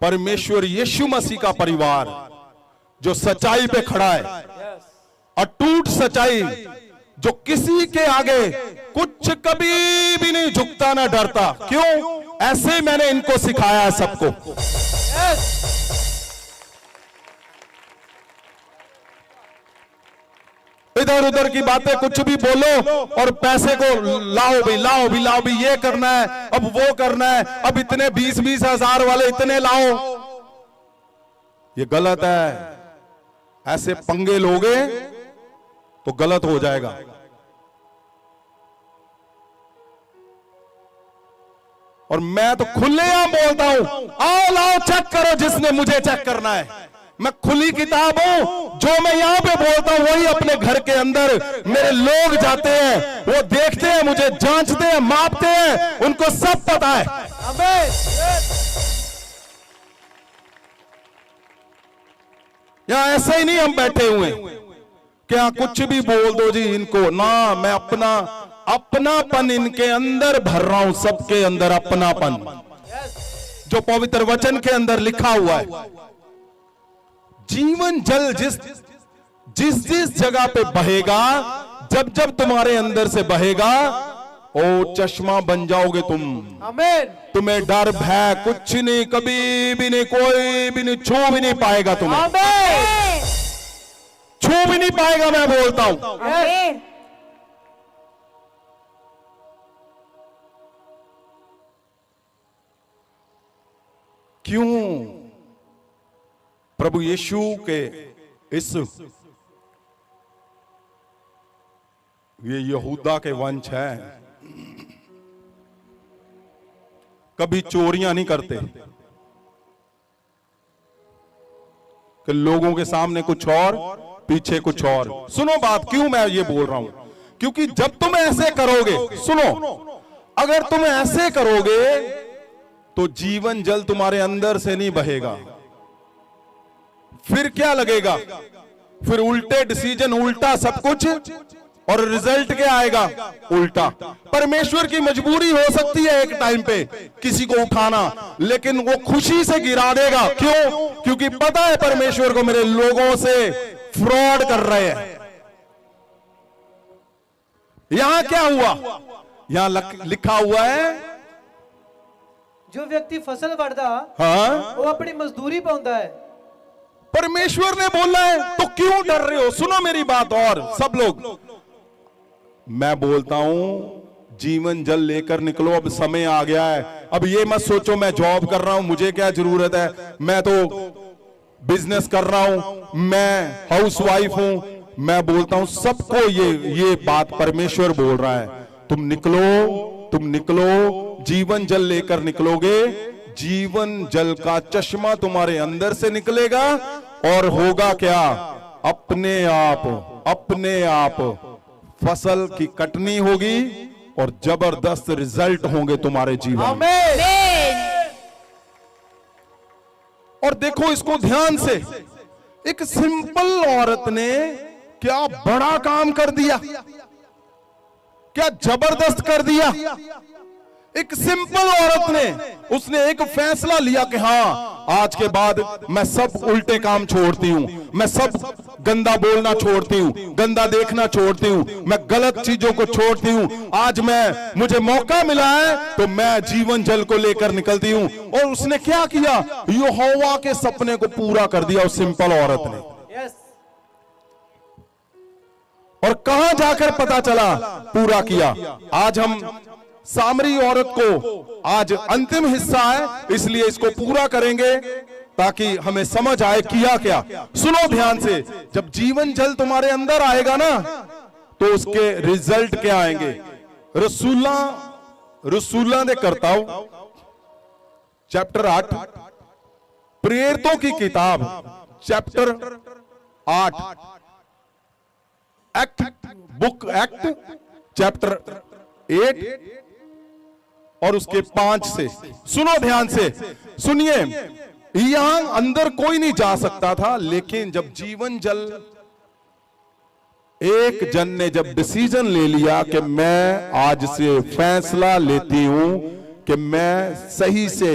परमेश्वर यीशु मसीह का परिवार जो सच्चाई पे खड़ा है, अटूट सच्चाई, जो किसी के आगे कुछ कभी भी नहीं झुकता ना डरता। क्यों? ऐसे ही मैंने इनको सिखाया है सबको। इधर उधर की बातें कुछ भी बोलो और पैसे को लाओ भी, लाओ भी, लाओ भी, ये करना है, अब वो करना है, अब इतने 20-20 हजार वाले इतने लाओ। ये गलत है। ऐसे पंगे लोगे तो गलत हो जाएगा। और मैं तो खुलेआम बोलता हूं, आओ लाओ चेक करो जिसने मुझे चेक करना है। मैं खुली किताब हूं, जो मैं यहां पे बोलता हूं वही अपने घर के अंदर मेरे लोग जाते हैं, वो देखते हैं, मुझे जांचते हैं, मापते हैं, उनको सब पता है। यहां ऐसे ही नहीं हम बैठे हुए क्या कुछ भी बोल दो जी इनको ना। मैं अपनापन इनके अंदर भर रहा हूं, सबके अंदर अपनापन, जो पवित्र वचन के अंदर लिखा हुआ है। जीवन जल जिस जगह पे बहेगा, जब जब तुम्हारे अंदर से बहेगा, ओ चश्मा बन जाओगे तुम। आमीन। तुम्हें डर भय कुछ नहीं, कभी भी नहीं, कोई भी नहीं, छू भी नहीं पाएगा तुम्हें। आमीन। छू भी नहीं पाएगा, मैं बोलता हूं। आमीन। क्यों? प्रभु यीशु के इस ये यहूदा के वंश है, कभी चोरियां नहीं करते कि लोगों के सामने कुछ और पीछे कुछ और। सुनो बात, क्यों मैं ये बोल रहा हूं? क्योंकि जब तुम ऐसे करोगे, सुनो, अगर तुम ऐसे करोगे तो जीवन जल तुम्हारे अंदर से नहीं बहेगा। फिर क्या लगेगा? फिर उल्टे डिसीजन, उल्टा सब कुछ, और रिजल्ट क्या आएगा? उल्टा। परमेश्वर की मजबूरी हो सकती है एक टाइम पे किसी को उठाना, लेकिन वो खुशी से गिरा देगा। क्यों? क्योंकि पता है परमेश्वर को मेरे लोगों से फ्रॉड कर रहे हैं। यहां क्या हुआ? यहां लिखा हुआ है, जो व्यक्ति फसल वढ़दा, हाँ, वो अपनी मजदूरी पाउंदा है। परमेश्वर ने बोला है, तो क्यों डर रहे हो? सुनो मेरी बात। और सब लोग, मैं बोलता हूं जीवन जल लेकर निकलो। अब समय आ गया है। अब ये मत सोचो मैं जॉब कर रहा हूं, मुझे क्या जरूरत है, मैं तो बिजनेस कर रहा हूं, मैं हाउसवाइफ हूं। मैं बोलता हूं सबको ये बात परमेश्वर बोल रहा है, तुम निकलो, जीवन जल लेकर निकलोगे। जीवन जल का चश्मा तुम्हारे अंदर से निकलेगा और होगा क्या, अपने आप फसल की कटनी होगी और जबरदस्त रिजल्ट होंगे तुम्हारे जीवन में। और देखो इसको ध्यान से, एक सिंपल औरत ने क्या बड़ा काम कर दिया, क्या जबरदस्त कर दिया। एक सिंपल औरत ने, उसने एक फैसला लिया कि हाँ आज के बाद मैं सब उल्टे काम छोड़ती हूं, मैं सब गंदा बोलना छोड़ती हूं, गंदा देखना छोड़ती हूं, मैं गलत चीजों को छोड़ती हूं। आज मुझे मौका मिला है तो मैं जीवन जल को लेकर निकलती हूं। और उसने क्या किया, यहोवा के सपने को पूरा कर दिया उस सिंपल औरत ने। और कहां जाकर पता चला पूरा किया। आज हम सामरी औरत को, आज अंतिम हिस्सा है इसलिए इसको पूरा करेंगे ताकि हमें समझ आए किया क्या। सुनो ध्यान से, जब जीवन जल तुम्हारे अंदर आएगा ना तो उसके रिजल्ट क्या आएंगे। रसूला दे करताओ चैप्टर 8, प्रेरितों की किताब चैप्टर 8, एक्ट चैप्टर 8 और उसके 5 से सुनो ध्यान से, सुनिए। यहां अंदर कोई नहीं जा सकता था, लेकिन जब जीवन जल एक जन ने जब डिसीजन ले लिया कि मैं आज से फैसला लेती हूं कि मैं सही से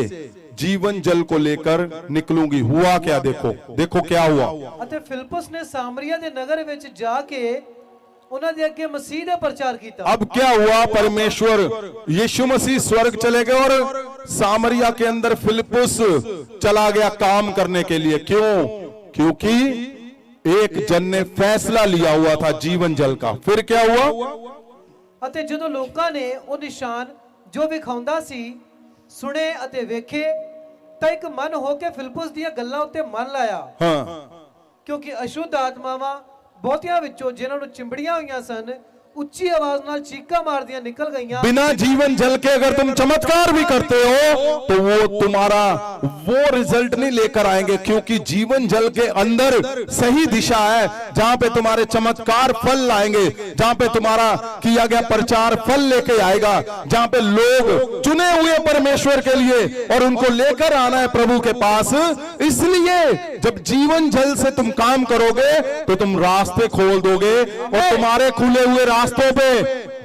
जीवन जल को लेकर निकलूंगी, हुआ क्या, देखो क्या हुआ। ਅਤੇ ਫਿਲਿਪਸ ਨੇ ਸਾਮਰੀਆ ਦੇ ਨਗਰ ਵਿੱਚ ਜਾ ਕੇ ਉਹਨਾਂ ਦੇ ਅੱਗੇ ਮਸੀਹ ਦਾ ਪ੍ਰਚਾਰ ਕੀਤਾ। अब क्या हुआ, परमेश्वर यीशु मसीह स्वर्ग चले गए और सामरिया के अंदर फिलिपुस चला गया काम करने के लिए। क्यों? क्योंकि एक जन ने फैसला लिया हुआ था जीवन जल का। फिर क्या हुआ, ਅਤੇ ਜਦੋਂ ਲੋਕਾਂ ਨੇ ਉਹ ਨਿਸ਼ਾਨ ਜੋ ਵਿਖਾਉਂਦਾ ਸੀ ਸੁਣੇ ਅਤੇ ਵੇਖੇ ਤਾਂ ਇੱਕ ਮਨ ਹੋ ਕੇ ਫਿਲਿਪਸ ਦੀਆਂ ਗੱਲਾਂ ਉੱਤੇ ਮਨ ਲਾਇਆ। हाँ ਕਿਉਂਕਿ ਅਸ਼ੁੱਧ ਆਤਮਾਵਾਂ ਬਹੁਤਿਆਂ ਵਿੱਚੋਂ ਜਿਨ੍ਹਾਂ ਨੂੰ ਚਿੰਬੜੀਆਂ ਹੋਈਆਂ ਸਨ ਉੱਚੀ ਆਵਾਜ਼ ਨਾਲ ਚੀਕਾਂ ਮਾਰਦੀਆਂ ਨਿਕਲ ਗਈਆਂ। बिना जीवन जल के अगर तुम चमत्कार भी करते हो तो वो तुम्हारा वो रिजल्ट नहीं लेकर आएंगे, क्योंकि जीवन जल के अंदर सही दिशा है जहां पे तुम्हारे चमत्कार फल लाएंगे, जहां पे तुम्हारा किया गया प्रचार फल लेके आएगा, जहां पे लोग चुने हुए परमेश्वर के लिए और उनको लेकर आना है प्रभु के पास। इसलिए जब जीवन जल से तुम काम करोगे तो तुम रास्ते खोल दोगे और तुम्हारे खुले हुए रास्तों पे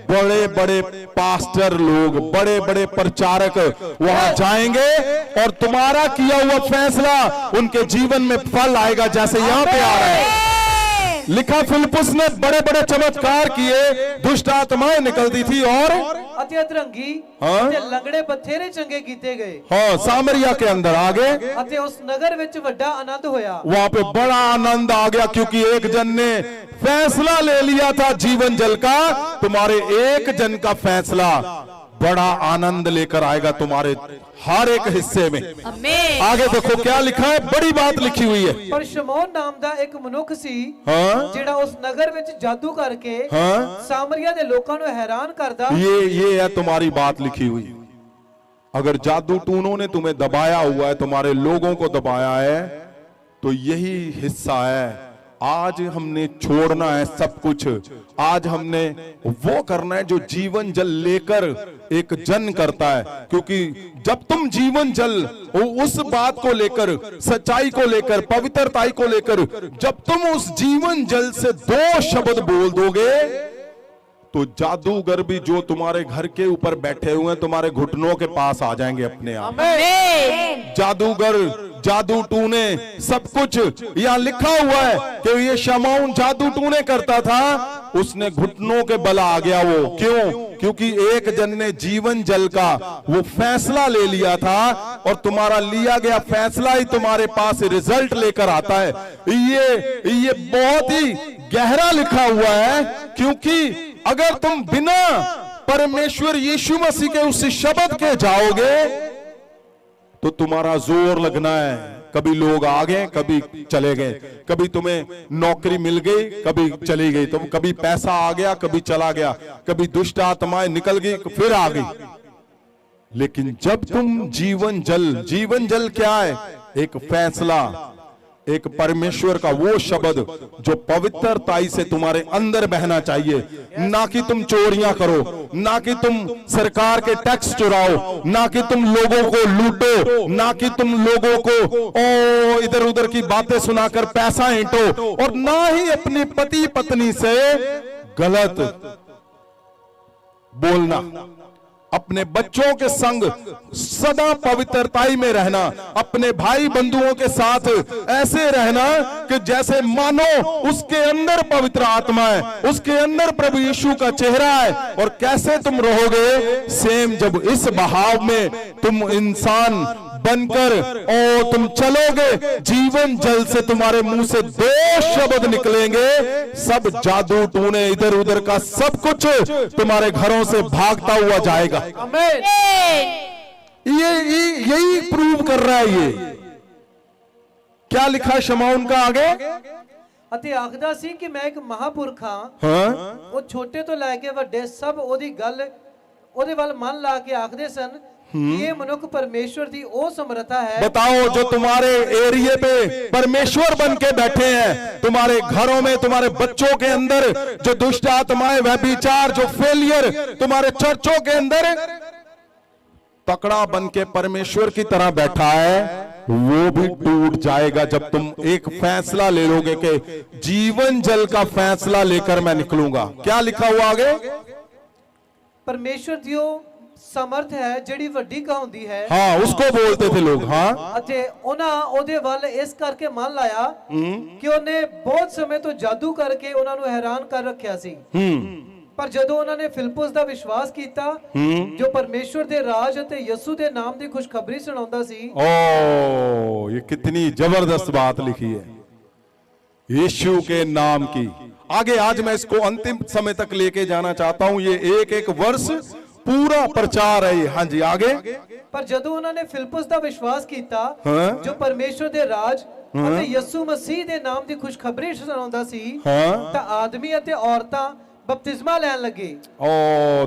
बड़े बड़े पास्टर लोग, बड़े बड़े प्रचारक वहां जाएंगे और तुम्हारा किया हुआ फैसला उनके जीवन में फल आएगा, जैसे यहां पे आ रहा है लिखा। फिलिपुस ने बड़े बड़े चमत्कार किए, दुष्ट आत्माएं निकलती थी और ਅਤੇ ਅਧਰੰਗੀ ਹਾਂ। ਅਤੇ ਲੰਗੜੇ ਬਥੇਰੇ ਚੰਗੇ ਕੀਤੇ ਗਏ। हाँ सामरिया के अंदर आ गए, ਅਤੇ ਉਸ ਨਗਰ ਵਿੱਚ ਵੱਡਾ ਆਨੰਦ ਹੋਇਆ। वहां पे बड़ा आनंद आ गया, क्योंकि एक जन ने फैसला ले लिया था जीवन जल का। तुम्हारे एक जन का फैसला बड़ा आनंद लेकर आएगा तुम्हारे हर एक हिस्से में। आमीन। आगे देखो क्या लिखा है, बड़ी बात लिखी हुई है। ਪਰ ਸ਼ਮੌਨ ਨਾਮ ਦਾ ਇੱਕ ਮਨੁੱਖ ਸੀ हाँ ਜਿਹੜਾ ਉਸ ਨਗਰ ਵਿੱਚ ਜਾਦੂ ਕਰਕੇ हाँ ਸਾਮਰੀਆ ਦੇ ਲੋਕਾਂ ਨੂੰ ਹੈਰਾਨ ਕਰਦਾ। ये है तुम्हारी बात लिखी हुई। अगर जादू टूनों ने तुम्हें दबाया हुआ है, तुम्हारे लोगों को दबाया है, तो यही हिस्सा है। आज हमने छोड़ना है सब कुछ। आज हमने वो करना है जो जीवन जल लेकर एक जन करता है, क्योंकि जब तुम जीवन जल उस बात को लेकर, सच्चाई को लेकर, पवित्रताई को लेकर, जब तुम उस जीवन जल से 2 शब्द बोल दोगे तो जादूगर भी जो तुम्हारे घर के ऊपर बैठे हुए हैं तुम्हारे घुटनों के पास आ जाएंगे अपने आप। आमीन। जादूगर, जादू टूने, सब कुछ यहां लिखा हुआ है कि ये शमौन जादू टूने करता था, उसने घुटनों के बल आ गया वो। क्यों? क्योंकि एक जन ने जीवन जल का वो फैसला ले लिया था और तुम्हारा लिया गया फैसला ही तुम्हारे पास रिजल्ट लेकर आता है। ये बहुत ही गहरा लिखा हुआ है, क्योंकि अगर तुम बिना परमेश्वर यीशु मसीह के उस शब्द के जाओगे तो तुम्हारा जोर लगना है। कभी लोग आ गए, कभी चले गए, कभी तुम्हें नौकरी मिल गई, कभी चली गई, तुम कभी पैसा आ गया, कभी चला गया, कभी दुष्ट आत्माएं निकल गई, फिर आ गई। लेकिन जब तुम जीवन जल क्या है? एक फैसला, एक परमेश्वर का वो शब्द जो पवित्रताई से तुम्हारे अंदर बहना चाहिए। ना कि तुम चोरियां करो, ना कि तुम सरकार के टैक्स चुराओ, ना कि तुम लोगों को लूटो, ना कि तुम लोगों को इधर उधर की बातें सुनाकर पैसा ऐंठो, और ना ही अपनी पति पत्नी से गलत बोलना। अपने बच्चों के संग सदा पवित्रताई में रहना, अपने भाई बंधुओं के साथ ऐसे रहना कि जैसे मानो उसके अंदर पवित्र आत्मा है, उसके अंदर प्रभु यीशु का चेहरा है। और कैसे तुम रहोगे? सेम जब इस बहाव में तुम इंसान बनकर और तुम चलोगे, जीवन जल से तुम्हारे मुंह से 2 शब्द निकलेंगे, सब जादू टूने इधर उधर का सब कुछ तुम्हारे घरों से भागता हुआ जाएगा। आमीन। यही प्रूव कर रहा है। ये क्या लिखा शमौन का आगे? ਅਤੇ ਆਖਦਾ ਸੀ ਕਿ ਮੈਂ ਇੱਕ ਮਹਾਪੁਰਖ ਹਾਂ। हाँ? ਉਹ ਛੋਟੇ ਤੋਂ ਲੈ ਕੇ ਵੱਡੇ ਸਭ ਉਹਦੀ ਗੱਲ ਉਹਦੇ ਵੱਲ ਮਨ ਲਾ ਕੇ ਆਖਦੇ ਸਨ कि ये मनुष्य परमेश्वर की वो समर्था है। बताओ, जो तुम्हारे एरिया पे परमेश्वर बन के बैठे हैं, तुम्हारे घरों में, तुम्हारे बच्चों के अंदर जो दुष्ट आत्माएं, व्यभिचार, जो फेलियर तुम्हारे चर्चों के अंदर तकड़ा बन के परमेश्वर की तरह बैठा है, वो भी टूट जाएगा जब तुम एक फैसला ले लोगे कि जीवन जल का फैसला लेकर मैं निकलूंगा। क्या लिखा हुआ आगे? परमेश्वर दियो समर्थ है ਜਿਹੜੀ ਵੱਡੀ ਕਹਾਉਂਦੀ ਹੈ। हाँ, उसको बोलते थे लोग। हाँ, ਅਤੇ ਉਹਨਾਂ ਉਹਦੇ ਵੱਲ ਇਸ ਕਰਕੇ ਮਨ ਲਾਇਆ ਕਿ ਉਹਨੇ ਬਹੁਤ ਸਮੇਂ ਤੋਂ ਜਾਦੂ ਕਰਕੇ ਉਹਨਾਂ ਨੂੰ ਹੈਰਾਨ ਕਰ ਰੱਖਿਆ ਸੀ। ਪਰ ਜਦੋਂ ਉਹਨਾਂ ਨੇ ਫਿਲਿਪਸ ਦਾ ਵਿਸ਼ਵਾਸ ਕੀਤਾ, ਜੋ ਪਰਮੇਸ਼ਵਰ ਦੇ ਰਾਜ ਅਤੇ ਯਿਸੂ ਦੇ ਨਾਮ ਦੀ ਖੁਸ਼ਖਬਰੀ ਸੁਣਾਉਂਦਾ ਸੀ। ओ, ये कितनी जबरदस्त बात लिखी है यीशु के नाम की। आगे आज मैं इसको अंतिम समय तक लेके जाना चाहता हूं। ये एक वर्ष पूरा प्रचार है। हाँ जी, आगे। पर ਜਦੋਂ ਉਹਨਾਂ ਨੇ ਫਿਲਿਪਸ ਦਾ ਵਿਸ਼ਵਾਸ ਕੀਤਾ, हाँ? ਜੋ ਪਰਮੇਸ਼ਵਰ ਦੇ ਰਾਜ ਅਤੇ ਯਿਸੂ ਮਸੀਹ ਦੇ ਨਾਮ ਦੀ ਖੁਸ਼ਖਬਰੀ ਸੁਣਾਉਂਦਾ ਸੀ, हाँ? ਤਾਂ ਆਦਮੀ ਅਤੇ ਔਰਤਾਂ ਬਪਤਿਸਮਾ ਲੈਣ ਲੱਗੇ। ओ,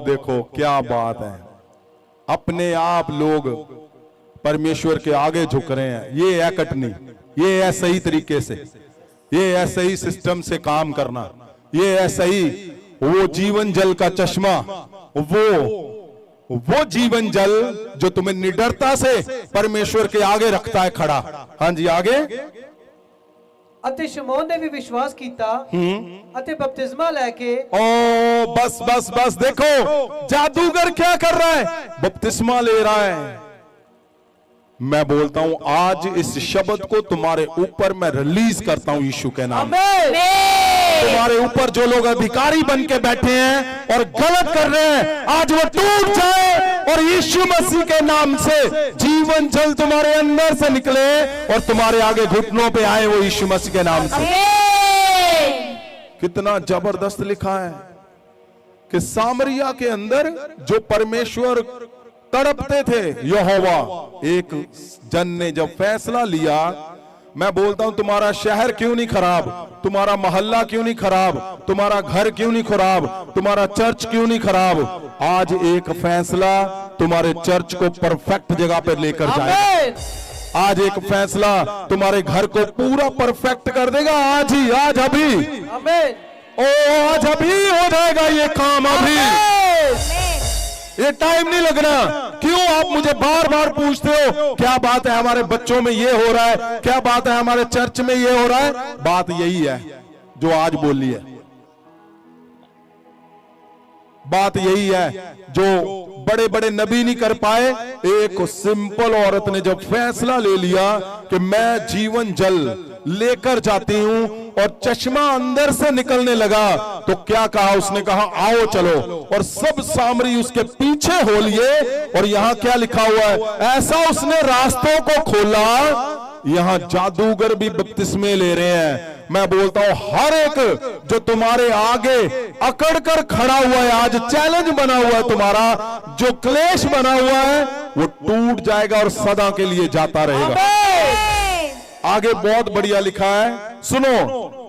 देखो क्या बात है। अपने आप लोग परमेश्वर के आगे झुक रहे हैं। ये है कटनी, ये है सही तरीके से, ये है सही सिस्टम से काम करना, ये है सही वो जीवन जल का चश्मा, वो जीवन जल जो तुम्हें निडरता से परमेश्वर के आगे रखता है खड़ा। हाँ जी, आगे। ਅਤੇ ਸ਼ਮौन ने भी विश्वास ਕੀਤਾ ਅਤੇ बपतिस्मा लेके। ओ, बस बस बस, देखो जादूगर क्या कर रहा है? बपतिस्मा ले रहा है। मैं बोलता हूं आज इस शब्द को तुम्हारे ऊपर मैं रिलीज करता हूं यीशु के नाम में। तुम्हारे ऊपर जो लोग अधिकारी बन के बैठे हैं और गलत कर रहे हैं, आज वो टूट जाए और यीशु मसीह के नाम से जीवन जल तुम्हारे अंदर से निकले और तुम्हारे आगे घुटनों पे आए, वो यीशु मसीह के नाम से। कितना जबरदस्त लिखा है कि सामरिया के अंदर जो परमेश्वर तड़पते थे, यहोवा, एक जन ने जब फैसला लिया, मैं बोलता हूं तुम्हारा शहर क्यों नहीं खराब, तुम्हारा मोहल्ला क्यों नहीं खराब, तुम्हारा घर क्यों नहीं खराब, तुम्हारा चर्च क्यों नहीं खराब, आज एक फैसला तुम्हारे चर्च को परफेक्ट जगह पर लेकर जाएगा। आज एक फैसला तुम्हारे घर को पूरा परफेक्ट कर देगा। आज ही, आज अभी, ओ आज अभी हो जाएगा ये काम। अभी ये टाइम नहीं लगना। क्यों आप मुझे बार बार पूछते हो क्या बात है हमारे बच्चों में ये हो रहा है, क्या बात है हमारे चर्च में ये हो रहा है? बात यही है जो आज बोली है। बात यही है जो बड़े बड़े नबी नहीं कर पाए। एक सिंपल औरत ने जब फैसला ले लिया कि मैं जीवन जल लेकर जाती हूं और चश्मा अंदर से निकलने लगा, तो क्या कहा उसने? कहा आओ चलो, और सब सामरी उसके पीछे हो लिए। और यहां क्या लिखा हुआ है? ऐसा उसने रास्तों को खोला, यहां जादूगर भी बपतिस्मे ले रहे हैं। मैं बोलता हूं हर एक जो तुम्हारे आगे अकड़ कर खड़ा हुआ है, आज चैलेंज बना हुआ है तुम्हारा, जो क्लेश बना हुआ है वो टूट जाएगा और सदा के लिए जाता रहेगा। आगे बहुत बढ़िया लिखा है, सुनो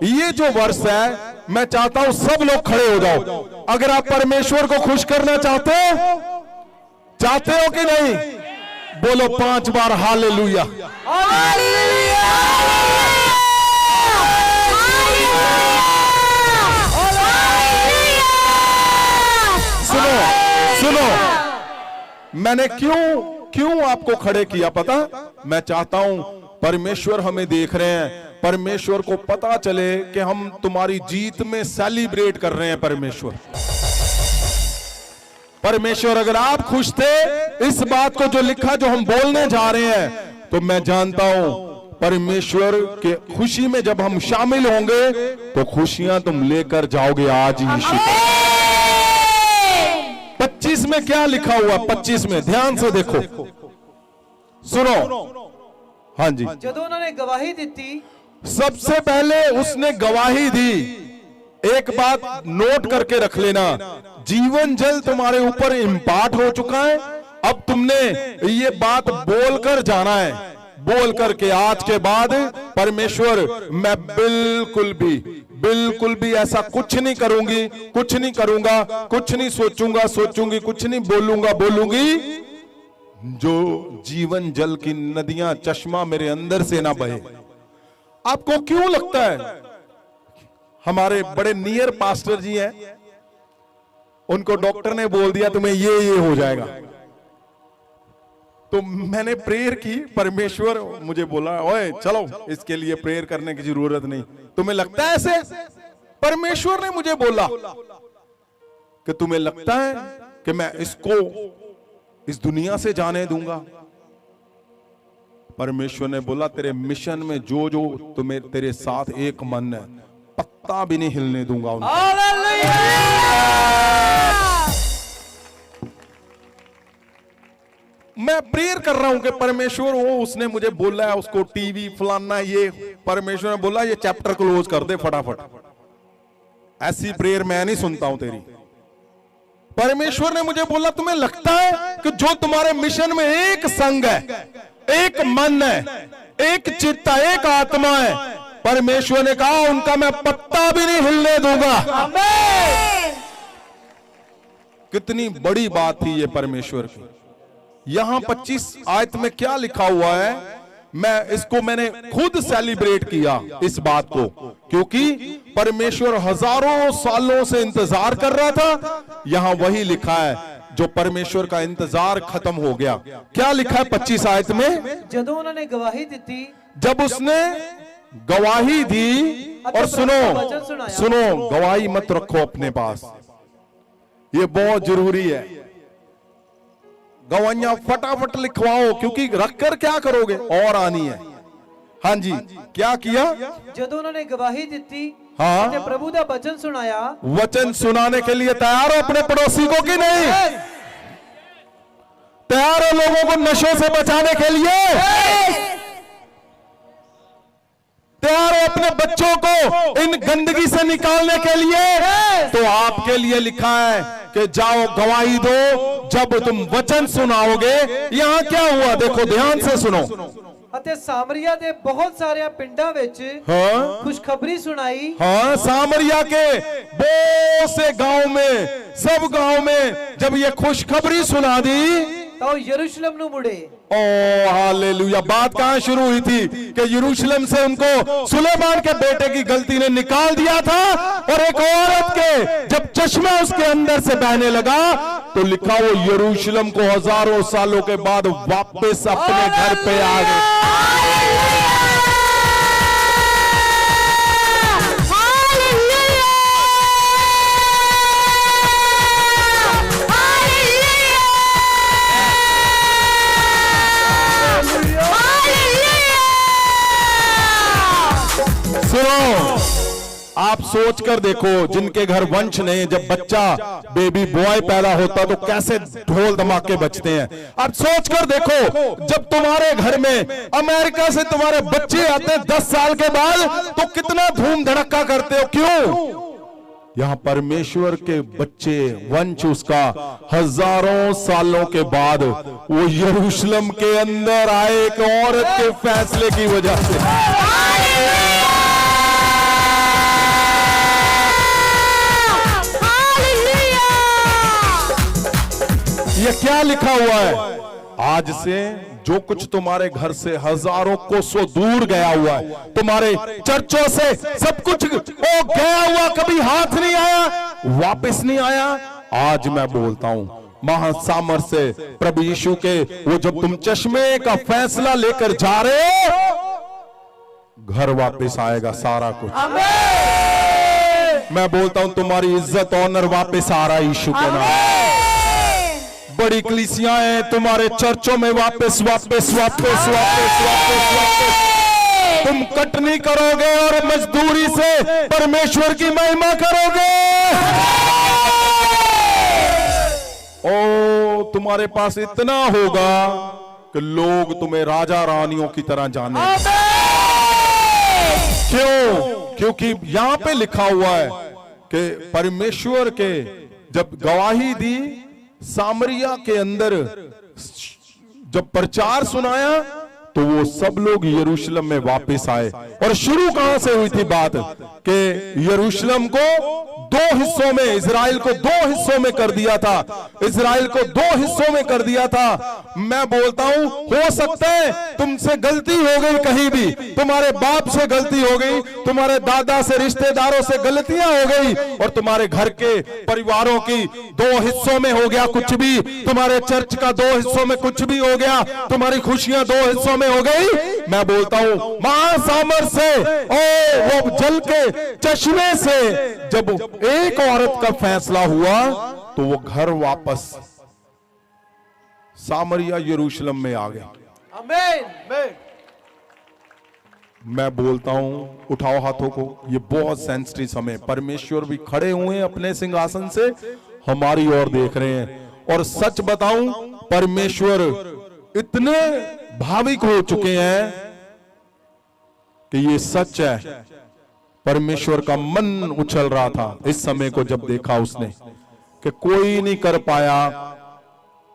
ये जो वर्ष है, मैं चाहता हूं सब लोग खड़े हो जाओ। अगर आप परमेश्वर को खुश करना चाहते हो कि नहीं, बोलो 5 बार हालेलुया। सुनो मैंने क्यों आपको खड़े किया पता? मैं चाहता हूं परमेश्वर हमें देख रहे हैं, परमेश्वर को पता चले कि हम तुम्हारी जीत में सेलिब्रेट कर रहे हैं। परमेश्वर अगर आप खुश थे इस बात को जो लिखा, जो हम बोलने जा रहे हैं, तो मैं जानता हूं परमेश्वर के खुशी में जब हम शामिल होंगे तो खुशियां तुम लेकर जाओगे आज यीशु। 25 में क्या लिखा हुआ? 25 में ध्यान से देखो, सुनो। हाँ जी, जब उन्होंने गवाही दी, सबसे पहले उसने गवाही दी। एक बात नोट करके रख लेना, जीवन जल तुम्हारे ऊपर इम्पार्ट हो चुका है। अब तुमने ये बात बोलकर जाना है, बोल करके आज के बाद परमेश्वर मैं बिल्कुल भी ऐसा कुछ नहीं करूंगी, कुछ नहीं करूंगा, कुछ नहीं सोचूंगी, कुछ नहीं बोलूंगी जो जीवन जल की नदियां चश्मा मेरे अंदर से ना बहे। आपको क्यों लगता है? हमारे बड़े नियर पास्टर जी हैं, उनको डॉक्टर ने बोल दिया तुम्हें ये हो जाएगा, तो मैंने प्रेयर की, परमेश्वर मुझे बोला ओए चलो इसके लिए प्रेयर करने की जरूरत नहीं। तुम्हें लगता है ऐसे? परमेश्वर ने मुझे बोला कि तुम्हें लगता है कि मैं इसको इस दुनिया से जाने दूंगा? परमेश्वर ने बोला तेरे मिशन में जो तुम्हें तेरे साथ एक मन है, पत्ता भी नहीं हिलने दूंगा उनको। मैं प्रेयर कर रहा हूं कि परमेश्वर वो उसने मुझे बोला है, उसको टीवी फलाना ये, परमेश्वर ने बोला ये चैप्टर क्लोज कर दे फटाफट। ऐसी प्रेयर मैं नहीं सुनता हूं तेरी। परमेश्वर ने मुझे बोला तुम्हें लगता है कि जो तुम्हारे मिशन में एक संग है, एक मन है, एक चित्त है, एक आत्मा है, परमेश्वर ने कहा उनका मैं पत्ता भी नहीं हिलने दूंगा। कितनी बड़ी बात थी ये परमेश्वर की। यहां 25 आयत में क्या लिखा हुआ है, मैंने खुद सेलिब्रेट किया इस बात को, क्योंकि परमेश्वर हजारों सालों से इंतजार कर रहा था। यहां वही लिखा है जो परमेश्वर का इंतजार खत्म हो गया। क्या लिखा है 25 आयत में? जब उन्होंने गवाही दी, जब उसने गवाही दी, और सुनो गवाही मत रखो अपने पास, ये बहुत जरूरी है। गवाहियां फटाफट लिखवाओ, क्योंकि रखकर क्या करोगे और आनी है। हाँ जी, क्या किया? जब उन्होंने गवाही दी, हाँ, प्रभु का वचन सुनाया। वचन सुनाने के लिए तैयार हो अपने पड़ोसी को कि नहीं? तैयार हो लोगों को नशों से बचाने के लिए? तैयार हो अपने बच्चों को इन गंदगी से निकालने के लिए? तो आपके लिए लिखा है कि जाओ गवाही दो जब तुम वचन सुनाओगे। यहां क्या हुआ देखो, ध्यान से सुनो। सामरिया के बहुत सारे पिंडा विच खुशखबरी सुनाई। हाँ, सामरिया के बहुत से गांव में, सब गांव में जब ये खुशखबरी सुना दी तो यरूशलेम नु मुड़े। ओ हालेलुया। बात कहां शुरू हुई थी कि यरूशलेम से उनको सुलेमान के बेटे की गलती ने निकाल दिया था, और एक औरत के जब चश्मा उसके अंदर से बहने लगा तो लिखा वो यरूशलेम को हजारों सालों के बाद वापस अपने घर पे आ गए। आप सोच कर देखो, जिनके घर वंश नहीं, जब बच्चा बेबी बॉय पैदा होता तो कैसे ढोल धमाके बजते हैं। आप सोच कर देखो, जब तुम्हारे घर में अमेरिका से तुम्हारे बच्चे आते हैं 10 साल के बाद, तो कितना धूम धड़क्का करते हो। क्यों? यहाँ परमेश्वर के बच्चे वंश उसका हजारों सालों के बाद वो यरूशलेम के अंदर आए एक औरत के फैसले की वजह से। ये क्या लिखा हुआ है? आज से जो कुछ तुम्हारे घर से हजारों कोसों दूर गया हुआ है, तुम्हारे चर्चों से सब कुछ वो गया हुआ कभी हाथ नहीं आया, वापस नहीं आया। आज मैं बोलता हूं महासामर से प्रभु यीशु के वो जब तुम चश्मे का फैसला लेकर जा रहे हो, घर वापस आएगा सारा कुछ। मैं बोलता हूं तुम्हारी इज्जत ऑनर वापस आ रहा है यीशु के नाम। बड़ी कलीसियां हैं तुम्हारे चर्चों में वापस वापस वापस वापस वापस वापस तुम कटनी करोगे और मजदूरी से परमेश्वर की महिमा करोगे। ओ तुम्हारे पास इतना होगा कि लोग तुम्हें राजा रानियों की तरह जाने। क्यों? क्योंकि यहां पे लिखा हुआ है कि परमेश्वर के जब गवाही दी सामरिया के अंदर, जब प्रचार सुनाया तो वो सब लोग यरूशलेम में वापस आए। और शुरू कहां से हुई थी बात कि यरूशलेम को दो हिस्सों में, इजराइल को दो हिस्सों में कर दिया था, इजराइल को दो हिस्सों में कर दिया था। मैं बोलता हूं हो सकता है तुमसे गलती हो गई, कहीं भी तुम्हारे बाप से गलती हो गई, तुम्हारे दादा से, रिश्तेदारों से गलतियां हो गई और तुम्हारे घर के परिवारों की दो हिस्सों में हो गया कुछ भी, तुम्हारे चर्च का दो हिस्सों में कुछ भी हो गया, तुम्हारी खुशियां दो हिस्सों में हो गई। मैं बोलता हूं महासामर से ओ वो जल के चश्मे से जब एक औरत का फैसला हुआ तो वो घर वापस सामरिया यरूशलेम में आ गया। आमीन। मैं बोलता हूं उठाओ हाथों को, ये बहुत सेंसिटिव समय, परमेश्वर भी खड़े हुए हैं अपने सिंहासन से, हमारी ओर देख रहे हैं। और सच बताऊं परमेश्वर इतने भाविक हो चुके हैं कि ये सच है। परमेश्वर का मन उछल रहा था इस समय को जब देखा उसने कि कोई नहीं कर पाया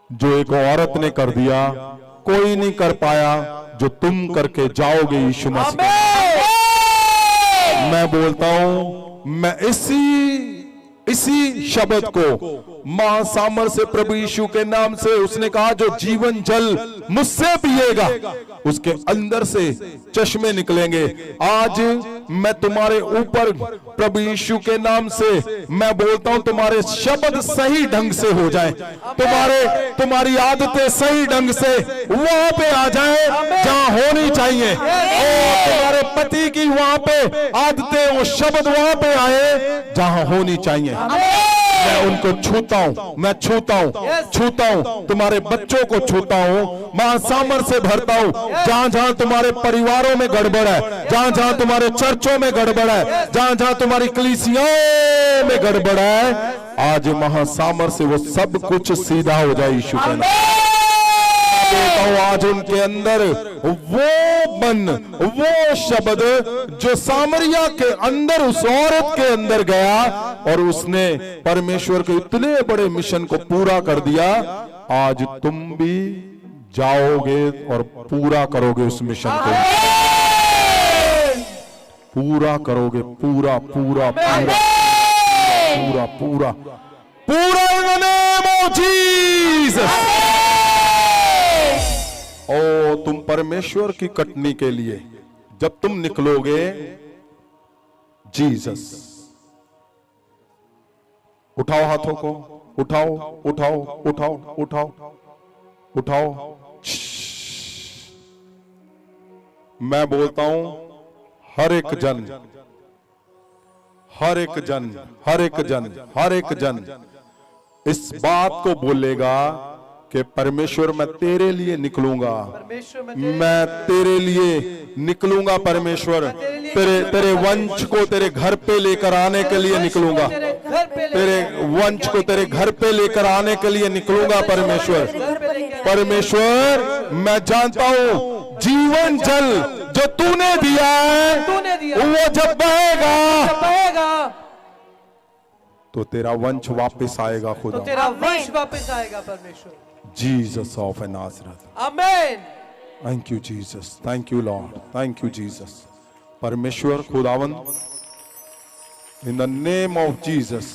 जो एक औरत ने कर दिया, कोई नहीं कर पाया जो तुम करके जाओगे यीशु मसीह। मैं बोलता हूं मैं इसी शब्द को महासामर से प्रभु यीशु के नाम से, उसने कहा जो जीवन जल मुझसे पिएगा उसके अंदर से चश्मे निकलेंगे। आज मैं तुम्हारे ऊपर प्रभु यीशु के नाम से मैं बोलता हूं तुम्हारे शब्द सही ढंग से हो जाए, तुम्हारी आदतें सही ढंग से वहां पे आ जाए जहां होनी चाहिए। तुम्हारे पति की वहां पे आदतें, वो शब्द वहां पे आए जहां होनी चाहिए। मैं उनको छूता हूं, मैं छूता हूं, तुम्हारे बच्चों को छूता हूं, महासामर से भरता हूं। जहां जहां तुम्हारे परिवारों में गड़बड़ है, जहां जहां तुम्हारे चर्चों में गड़बड़ है, जहां जहां तुम्हारी कलीसियाओं में गड़बड़ है, आज महासामर से वो सब कुछ सीधा हो जाए यीशु के नाम। आज उनके अंदर वो मन, वो शब्द जो सामरिया के अंदर उस औरत के अंदर गया और उसने परमेश्वर के इतने बड़े मिशन को पूरा कर दिया, आज तुम भी जाओगे और पूरा करोगे उस मिशन को, पूरा करोगे, पूरा पूरा पूरा पूरा पूरा पूरा in the name of Jesus. ओ तुम परमेश्वर की कटनी के लिए जब तुम निकलोगे, जीसस, उठाओ हाथों को, उठाओ उठाओ उठाओ उठाओ उठाओ। मैं बोलता हूं हर एक जन, हर एक जन, हर एक जन, हर एक जन इस बात को बोलेगा कि परमेश्वर मैं तेरे लिए निकलूंगा, मैं तेरे लिए निकलूंगा, परमेश्वर तेरे वंश को तेरे घर पे लेकर आने के लिए निकलूंगा, तेरे वंश को तेरे घर पे लेकर आने के लिए निकलूंगा। परमेश्वर मैं जानता हूं जीवन जल जो तूने दिया है वो जब बहेगा तो तेरा वंश वापस आएगा तो खुदा। तेरा वंश वापस आएगा परमेश्वर। Jesus of Nazareth. आमीन। Thank you Jesus, thank you Lord, thank you Jesus. परमेश्वर खुदावन, in the name of Jesus,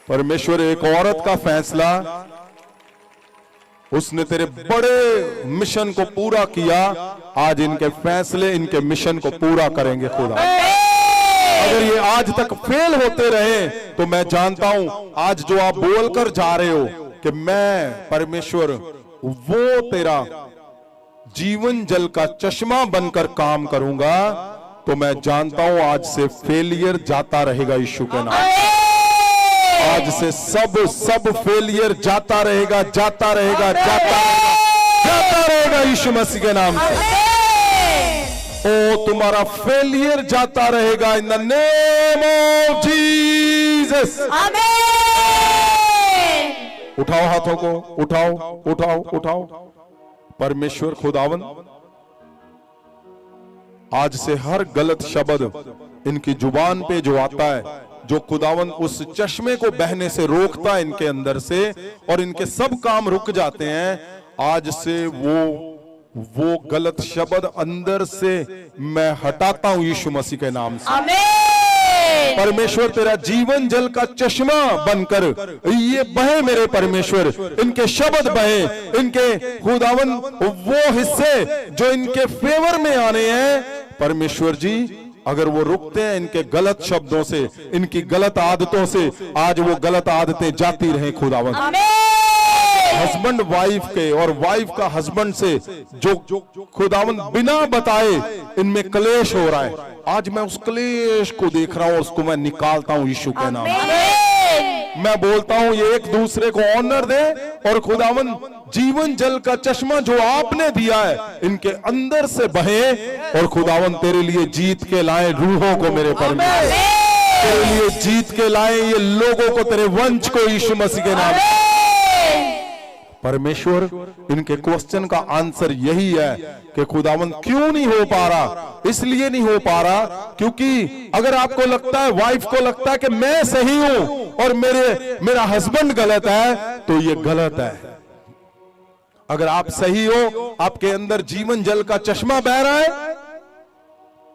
परमेश्वर एक औरत का फैसला, उसने तेरे बड़े मिशन को पूरा किया, आज इनके फैसले इनके मिशन को पूरा करेंगे खुदा। अगर ये आज तक फेल होते रहे तो मैं जानता हूं आज जो आप बोलकर जा रहे हो कि मैं परमेश्वर वो तेरा जीवन जल का चश्मा बनकर काम करूंगा, तो मैं जानता हूं आज से फेलियर जाता रहेगा यीशु के नाम। आज से सब फेलियर जाता रहेगा, जाता रहेगा, जाता रहेगा यीशु मसीह के नाम से। ओ तुम्हारा फेलियर जाता रहेगा इन द नेम ऑफ जीसस। उठाओ हाथों को, उठाओ उठाओ उठाओ। परमेश्वर खुदावन, आज से हर गलत शब्द इनकी जुबान पे जो आता है, जो खुदावन उस चश्मे को बहने से रोकता है इनके अंदर से, और इनके सब काम रुक जाते हैं, आज से वो गलत शब्द अंदर से मैं हटाता हूं यीशु मसीह के नाम से। आमीन। परमेश्वर तेरा जीवन जल का चश्मा बनकर ये बहे मेरे परमेश्वर, इनके शब्द बहे, इनके खुदावन वो हिस्से जो इनके फेवर में आने हैं परमेश्वर जी, अगर वो रुकते हैं इनके गलत शब्दों से, इनकी गलत आदतों से, आज वो गलत आदतें जाती रहें खुदावन। हस्बैंड वाइफ के और वाइफ का हस्बैंड से जो खुदावन बिना बताए इनमें क्लेश हो रहा है, आज मैं उस क्लेश को देख रहा हूं, उसको मैं निकालता हूं यीशु के नाम। मैं बोलता हूं ये एक दूसरे को ऑनर दे, और खुदावन जीवन जल का चश्मा जो आपने दिया है इनके अंदर से बहे, और खुदावन तेरे लिए जीत के लाए रूहों को मेरे परमेश्वर, तेरे लिए जीत के लाए ये लोगों को, तेरे वंश को यीशु मसीह के नाम। परमेश्वर इनके क्वेश्चन का आंसर यही है कि खुदावन क्यों नहीं हो पा रहा, इसलिए नहीं हो पा रहा क्योंकि अगर आपको लगता है, वाइफ को लगता है कि मैं सही हूं और मेरा हस्बैंड गलत है, तो ये गलत है। अगर आप सही हो, आपके अंदर जीवन जल का चश्मा बह रहा है,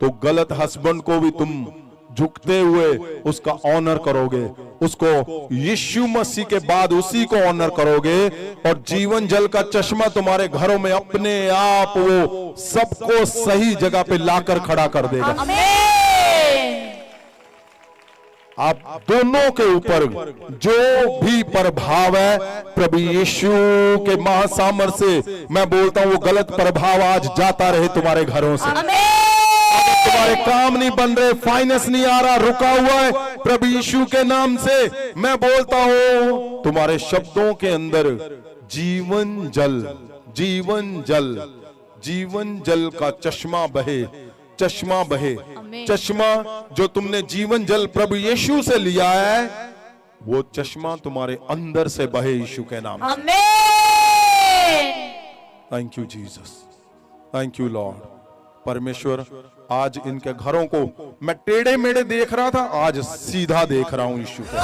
तो गलत हस्बैंड को भी तुम झुकते हुए उसका ऑनर करोगे, उसको यीशु मसीह के बाद उसी को ऑनर करोगे, और जीवन जल का चश्मा तुम्हारे घरों में अपने आप वो सबको सही जगह पे लाकर खड़ा कर देगा। आप दोनों के ऊपर जो भी प्रभाव है प्रभु यीशु के महासामर्थ्य से मैं बोलता हूं, वो गलत प्रभाव आज जाता रहे तुम्हारे घरों से। तुम्हारे काम नहीं बन रहे, फाइनेंस नहीं आ रहा, रुका हुआ है, प्रभु यीशु के नाम से मैं बोलता हूं तुम्हारे शब्दों के अंदर जीवन जल, जीवन जल, जीवन जल का चश्मा बहे, चश्मा बहे, चश्मा जो तुमने जीवन जल प्रभु यीशु से लिया है, वो चश्मा तुम्हारे अंदर से बहे यीशु के नाम। Thank you Jesus, thank you Lord. परमेश्वर आज इनके घरों को मैं टेढ़े मेढ़े देख रहा था, आज सीधा देख रहा हूं यीशु को।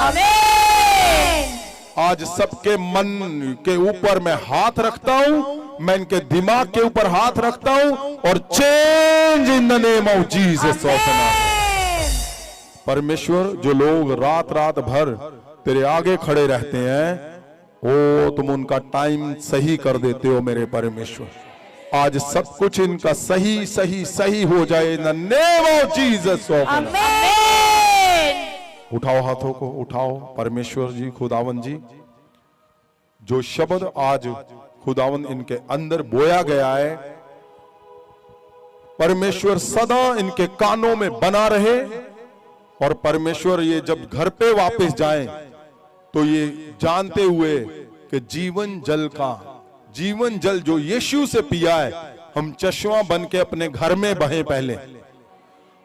आज सबके मन के ऊपर मैं हाथ रखता हूं, मैं इनके दिमाग के ऊपर हाथ रखता हूं, और change in the name of Jesus. परमेश्वर जो लोग रात रात भर तेरे आगे खड़े रहते हैं, ओ तुम उनका टाइम सही कर देते हो मेरे परमेश्वर। आज सब कुछ इनका सही सही सही हो जाए इन द नेम ऑफ जीसस। उठाओ हाथों को, उठाओ। परमेश्वर जी, खुदावन जी, जो शब्द आज खुदावन इनके अंदर बोया गया है, परमेश्वर सदा इनके कानों में बना रहे, और परमेश्वर ये जब घर पे वापस जाएं तो ये जानते हुए कि जीवन जल का, जीवन जल जो यीशु से पिया है, हम चश्मा बन के अपने घर में बहे पहले,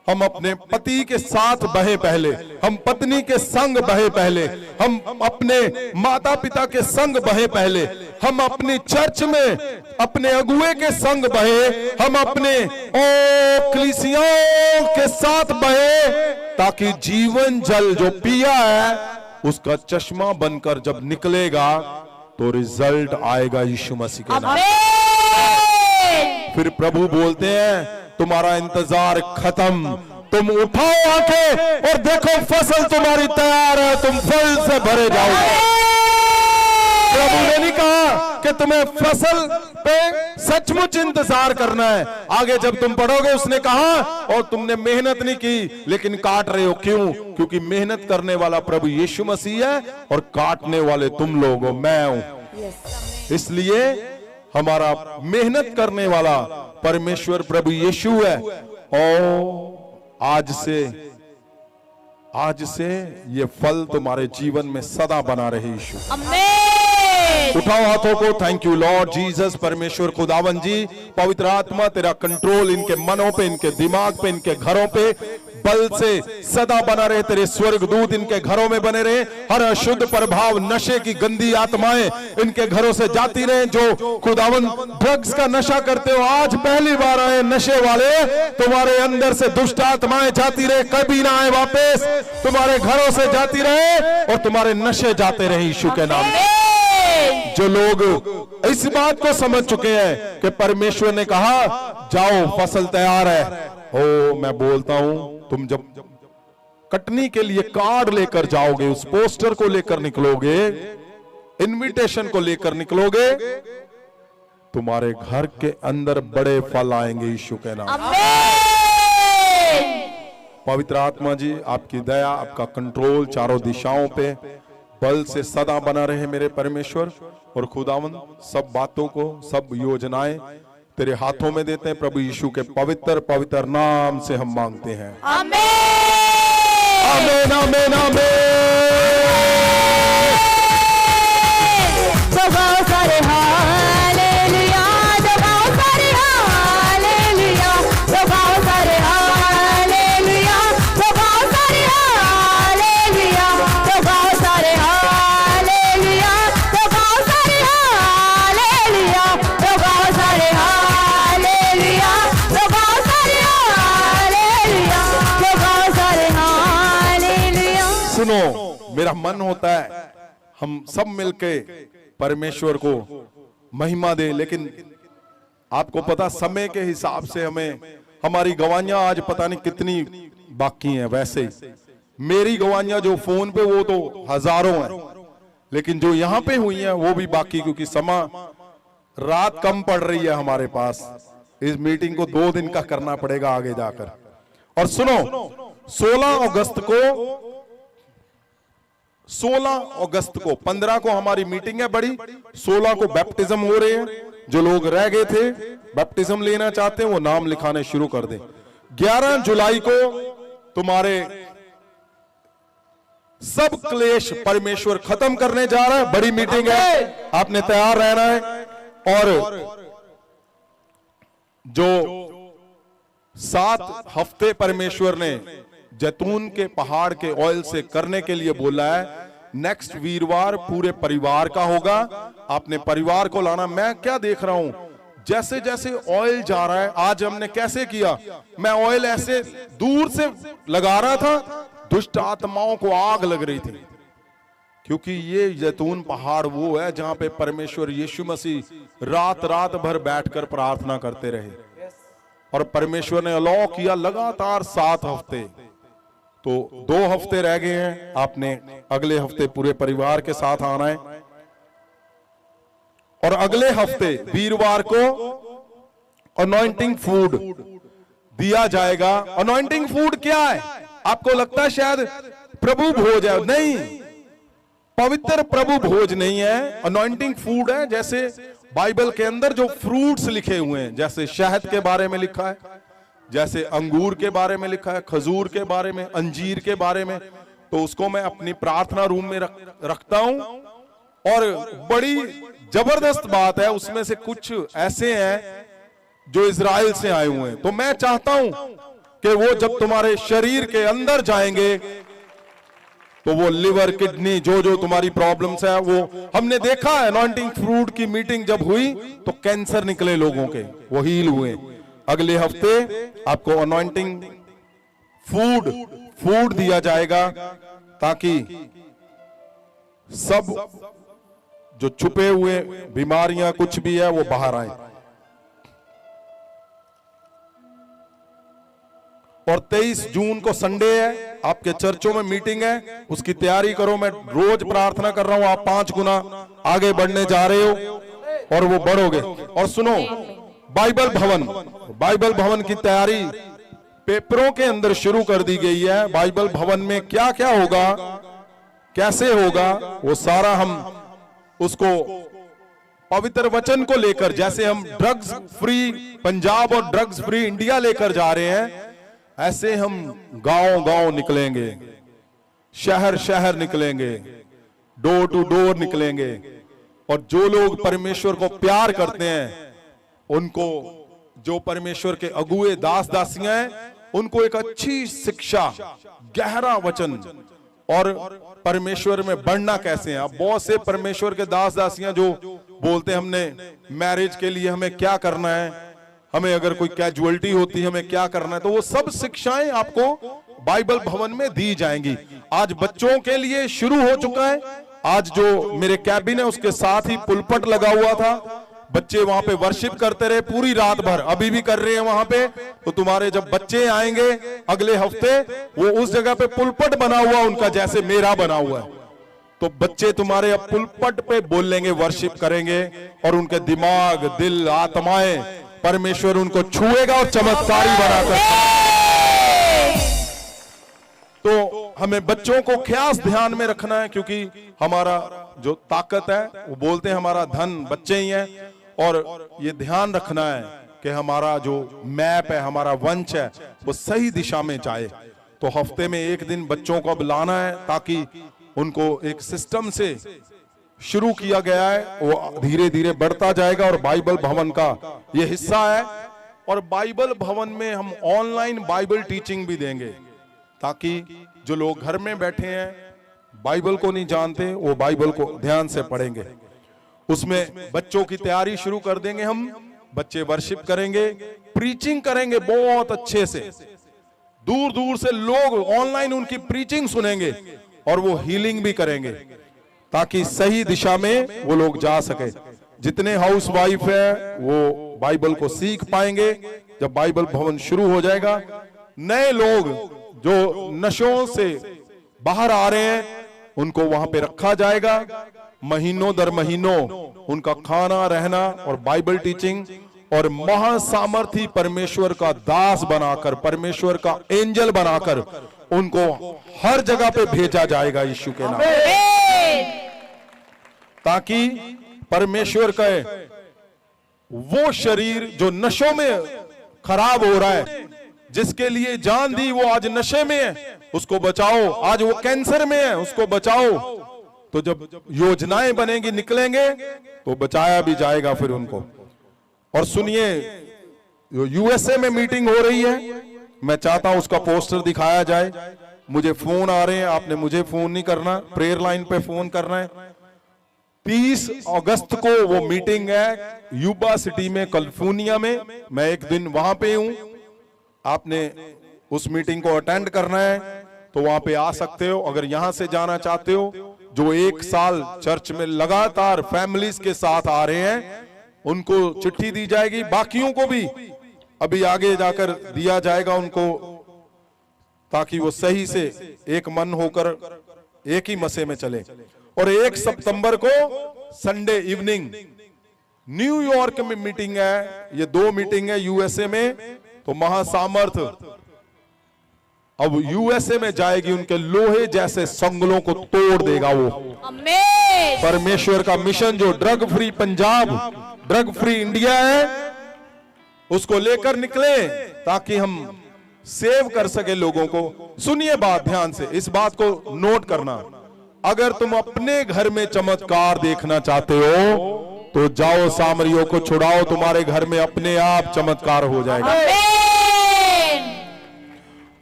हम अपने पति के साथ बहे पहले, हम पत्नी के संग बहे पहले, हम अपने माता पिता के संग बहे पहले, हम अपनी चर्च में अपने अगुए के संग बहे, हम अपने कलीसियाओं के साथ बहे, ताकि जीवन जल जो पिया है उसका चश्मा बनकर जब निकलेगा तो रिजल्ट आएगा यीशु मसीह के नाम। फिर प्रभु बोलते हैं तुम्हारा इंतजार खत्म, तुम उठाओ आंखें और देखो फसल तुम्हारी तैयार है, तुम फल से भरे जाओगे। प्रभु ने नहीं कहा कि तुम्हें फसल पे सचमुच इंतजार करना है। आगे जब तुम पढ़ोगे उसने कहा और तुमने मेहनत नहीं की लेकिन काट रहे हो, क्यों? क्योंकि मेहनत करने वाला प्रभु यीशु मसीह है और काटने वाले तुम लोग हो, मैं हूं। इसलिए हमारा मेहनत करने वाला परमेश्वर प्रभु यीशु है। और आज से ये फल तुम्हारे जीवन में सदा बना रहे यीशु। उठाओ हाथों को। Thank you Lord Jesus. परमेश्वर खुदावन जी, पवित्र आत्मा तेरा कंट्रोल इनके मनों पे, इनके दिमाग पे, इनके घरों पे बल से सदा बना रहे। तेरे स्वर्गदूत इनके घरों में बने रहे। हर अशुद्ध प्रभाव, नशे की गंदी आत्माएं इनके घरों से जाती रहे। जो खुदावन ड्रग्स का नशा करते हो, आज पहली बार आए नशे वाले, तुम्हारे अंदर से दुष्ट आत्माएं जाती रहे, कभी ना आए वापस, तुम्हारे घरों से जाती रहे और तुम्हारे नशे जाते रहे यीशु के नाम में। जो लोग इस बात को समझ चुके हैं कि परमेश्वर ने कहा जाओ फसल तैयार है, ओ मैं बोलता हूं तुम जब कटनी के लिए कार्ड लेकर जाओगे, उस पोस्टर को लेकर निकलोगे, इनविटेशन को लेकर निकलोगे, तुम्हारे घर के अंदर बड़े फल आएंगे यीशु के नाम। पवित्र आत्मा जी, आपकी दया, आपका कंट्रोल चारों दिशाओं पे बल से सदा बना रहे मेरे परमेश्वर। और खुदावन सब बातों को, सब योजनाएं तेरे हाथोहाथों में देते हैं प्रभु यीशु के पवित्र पवित्र नाम से हम मांगते हैं। आमीन आमीन आमीन आमीन। दबाओ सारे हालेलुया, दबाओ सारे हालेलुया, दबाओ सारे हालेलुया, दबाओ सारे हालेलुया, दबाओ सारे हालेलुया, दबाओ सारे हालेलुया, दबाओ सारे हालेलुया, दबाओ सारे हालेलुया, दबाओ सारे हालेलुया। सुनो, मेरा मन होता है हम सब मिलके परमेश्वर को महिमा दे, लेकिन आपको पता समय के हिसाब से हमें हमारी गवाहियां आज पता नहीं कितनी बाकी हैं। वैसे मेरी गवाहियां जो फोन पे वो तो हजारों हैं, लेकिन जो यहाँ पे हुई हैं वो भी बाकी, क्योंकि समय रात कम पड़ रही है हमारे पास। इस मीटिंग को 2 दिन का करना पड़ेगा आगे जाकर। और सुनो, 16 अगस्त को 15 को हमारी मीटिंग है बड़ी, 16 को बैप्टिज्म हो रहे हैं। जो लोग रह गए थे बैप्टिज्म लेना चाहते हैं वो नाम लिखाने शुरू कर दें। 11 जुलाई को तुम्हारे सब क्लेश परमेश्वर खत्म करने जा रहा है। बड़ी मीटिंग है, आपने तैयार रहना है। और जो 7 हफ्ते परमेश्वर ने जैतून के पहाड़ के ऑयल से करने के लिए बोला है, नेक्स्ट वीरवार पूरे परिवार का होगा। आपने परिवार को लाना। मैं क्या देख रहा हूं, जैसे जैसे ऑयल जा रहा है, आज हमने कैसे किया, मैं ऑयल ऐसे दूर से लगा रहा था, दुष्ट आत्माओं को आग लग रही थी, क्योंकि ये जैतून पहाड़ वो है जहां पे परमेश्वर यीशु मसीह रात रात भर बैठकर प्रार्थना करते रहे। और परमेश्वर ने अलाउ किया लगातार 7 हफ्ते, तो 2 हफ्ते रह गए हैं। आपने अगले हफ्ते पूरे परिवार के साथ आना है। और अगले हफ्ते वीरवार को अनॉइंटिंग फूड दिया जाएगा। अनॉइंटिंग फूड क्या है? आपको लगता है शायद प्रभु भोज है, नहीं, पवित्र प्रभु भोज नहीं है, अनॉइंटिंग फूड है। जैसे बाइबल के अंदर जो फ्रूट्स लिखे हुए हैं, जैसे शहद के बारे में लिखा है, जैसे अंगूर के बारे में लिखा है, खजूर के बारे में, अंजीर के बारे में, तो उसको मैं अपनी प्रार्थना रूम में रखता हूं। और बड़ी जबरदस्त बात है, उसमें से कुछ ऐसे हैं जो इजराइल से आए हुए हैं। तो मैं चाहता हूं कि वो जब तुम्हारे शरीर के अंदर जाएंगे तो वो लिवर, किडनी, जो तुम्हारी प्रॉब्लम्स है, वो हमने देखा है। अनॉइंटिंग फ्रूट की मीटिंग जब हुई तो कैंसर निकले लोगों के, वो हील हुए। अगले हफ्ते आपको अनॉइंटिंग फूड दिया जाएगा ताकि सब जो छुपे हुए बीमारियां कुछ भी है वो बाहर आए। और 23 जून को संडे है, आपके चर्चों में मीटिंग है, उसकी तैयारी करो। मैं रोज प्रार्थना कर रहा हूं, आप 5 गुना आगे बढ़ने जा रहे हो और वो बढ़ोगे। और सुनो, बाइबल भवन की तैयारी पेपरों के अंदर शुरू कर दी गई है। बाइबल भवन में क्या क्या होगा, कैसे होगा, वो सारा हम उसको पवित्र वचन को लेकर, जैसे हम ड्रग्स फ्री पंजाब और ड्रग्स फ्री इंडिया लेकर जा रहे हैं, ऐसे हम गांव गांव निकलेंगे, शहर शहर निकलेंगे, डोर टू डोर निकलेंगे। और जो लोग परमेश्वर को प्यार करते हैं, उनको, जो परमेश्वर के अगुए दास दासियां हैं, उनको एक अच्छी शिक्षा, गहरा वचन और परमेश्वर में बढ़ना कैसे है। अब बहुत से परमेश्वर के दास दासियां जो बोलते हैं हमने मैरिज के लिए हमें क्या करना है, हमें अगर कोई कैजुअलिटी होती है हमें क्या करना है, तो वो सब शिक्षाएं आपको बाइबल भवन में दी जाएंगी। आज बच्चों के लिए शुरू हो चुका है। आज जो मेरे कैबिन है उसके साथ ही पुलपट लगा हुआ था, बच्चे वहां पे वर्शिप करते रहे पूरी रात भर, अभी भी कर रहे हैं वहां पे। तो तुम्हारे जब बच्चे आएंगे अगले हफ्ते, वो उस जगह पे पुलपट बना हुआ उनका, जैसे मेरा बना हुआ है, तो बच्चे तुम्हारे अब पुलपट पे बोलेंगे, वर्शिप करेंगे, और उनके दिमाग, दिल, आत्माएं, परमेश्वर उनको छुएगा और चमत्कारी बनाकर। तो हमें बच्चों को खास ध्यान में रखना है, क्योंकि हमारा जो ताकत है, वो बोलते हैं हमारा धन बच्चे ही हैं। और ये ध्यान रखना है कि हमारा जो मैप है, हमारा वंश है, वो सही दिशा में जाए। तो हफ्ते में एक दिन बच्चों को अब लाना है, ताकि उनको एक सिस्टम से शुरू किया गया है, वो धीरे धीरे बढ़ता जाएगा। और बाइबल भवन का ये हिस्सा है। और बाइबल भवन में हम ऑनलाइन बाइबल टीचिंग भी देंगे, ताकि जो लोग घर में बैठे हैं, बाइबल को नहीं जानते, वो बाइबल को ध्यान से पढ़ेंगे। उसमें बच्चों की तैयारी शुरू कर देंगे हम, बच्चे वर्शिप करेंगे, प्रीचिंग करेंगे बहुत अच्छे से, दूर दूर से लोग ऑनलाइन उनकी प्रीचिंग सुनेंगे और वो हीलिंग भी करेंगे, ताकि सही दिशा में वो लोग जा सके। जितने हाउस वाइफ है वो बाइबल को सीख पाएंगे। जब बाइबल भवन शुरू हो जाएगा, नए लोग जो नशों से बाहर आ रहे हैं उनको वहां पे रखा जाएगा, महीनों दर महीनों उनका खाना, रहना और बाइबल टीचिंग, और महासामर्थी परमेश्वर का दास बनाकर, परमेश्वर का एंजल बनाकर उनको हर जगह पे भेजा जाएगा यीशु के नाम, ताकि परमेश्वर का वो शरीर जो नशों में खराब हो रहा है, जिसके लिए जान दी, वो आज नशे में है, उसको बचाओ। आज वो कैंसर में है, उसको बचाओ। तो जब योजनाएं बनेंगी, निकलेंगे, तो बचाया भी जाएगा फिर उनको। और सुनिए, यूएसए में मीटिंग हो रही है, मैं चाहता हूं उसका पोस्टर दिखाया जाए। मुझे फोन आ रहे हैं, आपने मुझे फोन नहीं करना, प्रेयर लाइन पे फोन करना है। 30 अगस्त को वो मीटिंग है यूबा सिटी में, कैलिफोर्निया में। मैं एक दिन वहां पे हूं, आपने उस मीटिंग को अटेंड करना है तो वहां पे आ सकते हो। अगर यहां से जाना चाहते हो, जो 1 साल चर्च में लगातार फैमिलीज के साथ आ रहे हैं, उनको चिट्ठी दी जाएगी। बाकियों को भी अभी आगे जाकर दिया जाएगा उनको, ताकि वो सही से एक मन होकर एक ही मसे में चले। और 1 सितंबर को संडे इवनिंग न्यूयॉर्क में मीटिंग है। ये 2 मीटिंग है यूएसए में। तो महासामर्थ अब यूएसए में जाएगी, उनके लोहे जैसे संगलों को तोड़ देगा वो। परमेश्वर का मिशन जो drug free Punjab, drug free India है, उसको लेकर निकले, ताकि हम सेव कर सके लोगों को। सुनिए बात ध्यान से, इस बात को नोट करना। अगर तुम अपने घर में चमत्कार देखना चाहते हो तो जाओ, सामरियों को छुड़ाओ, तुम्हारे घर में अपने आप चमत्कार हो जाएगा।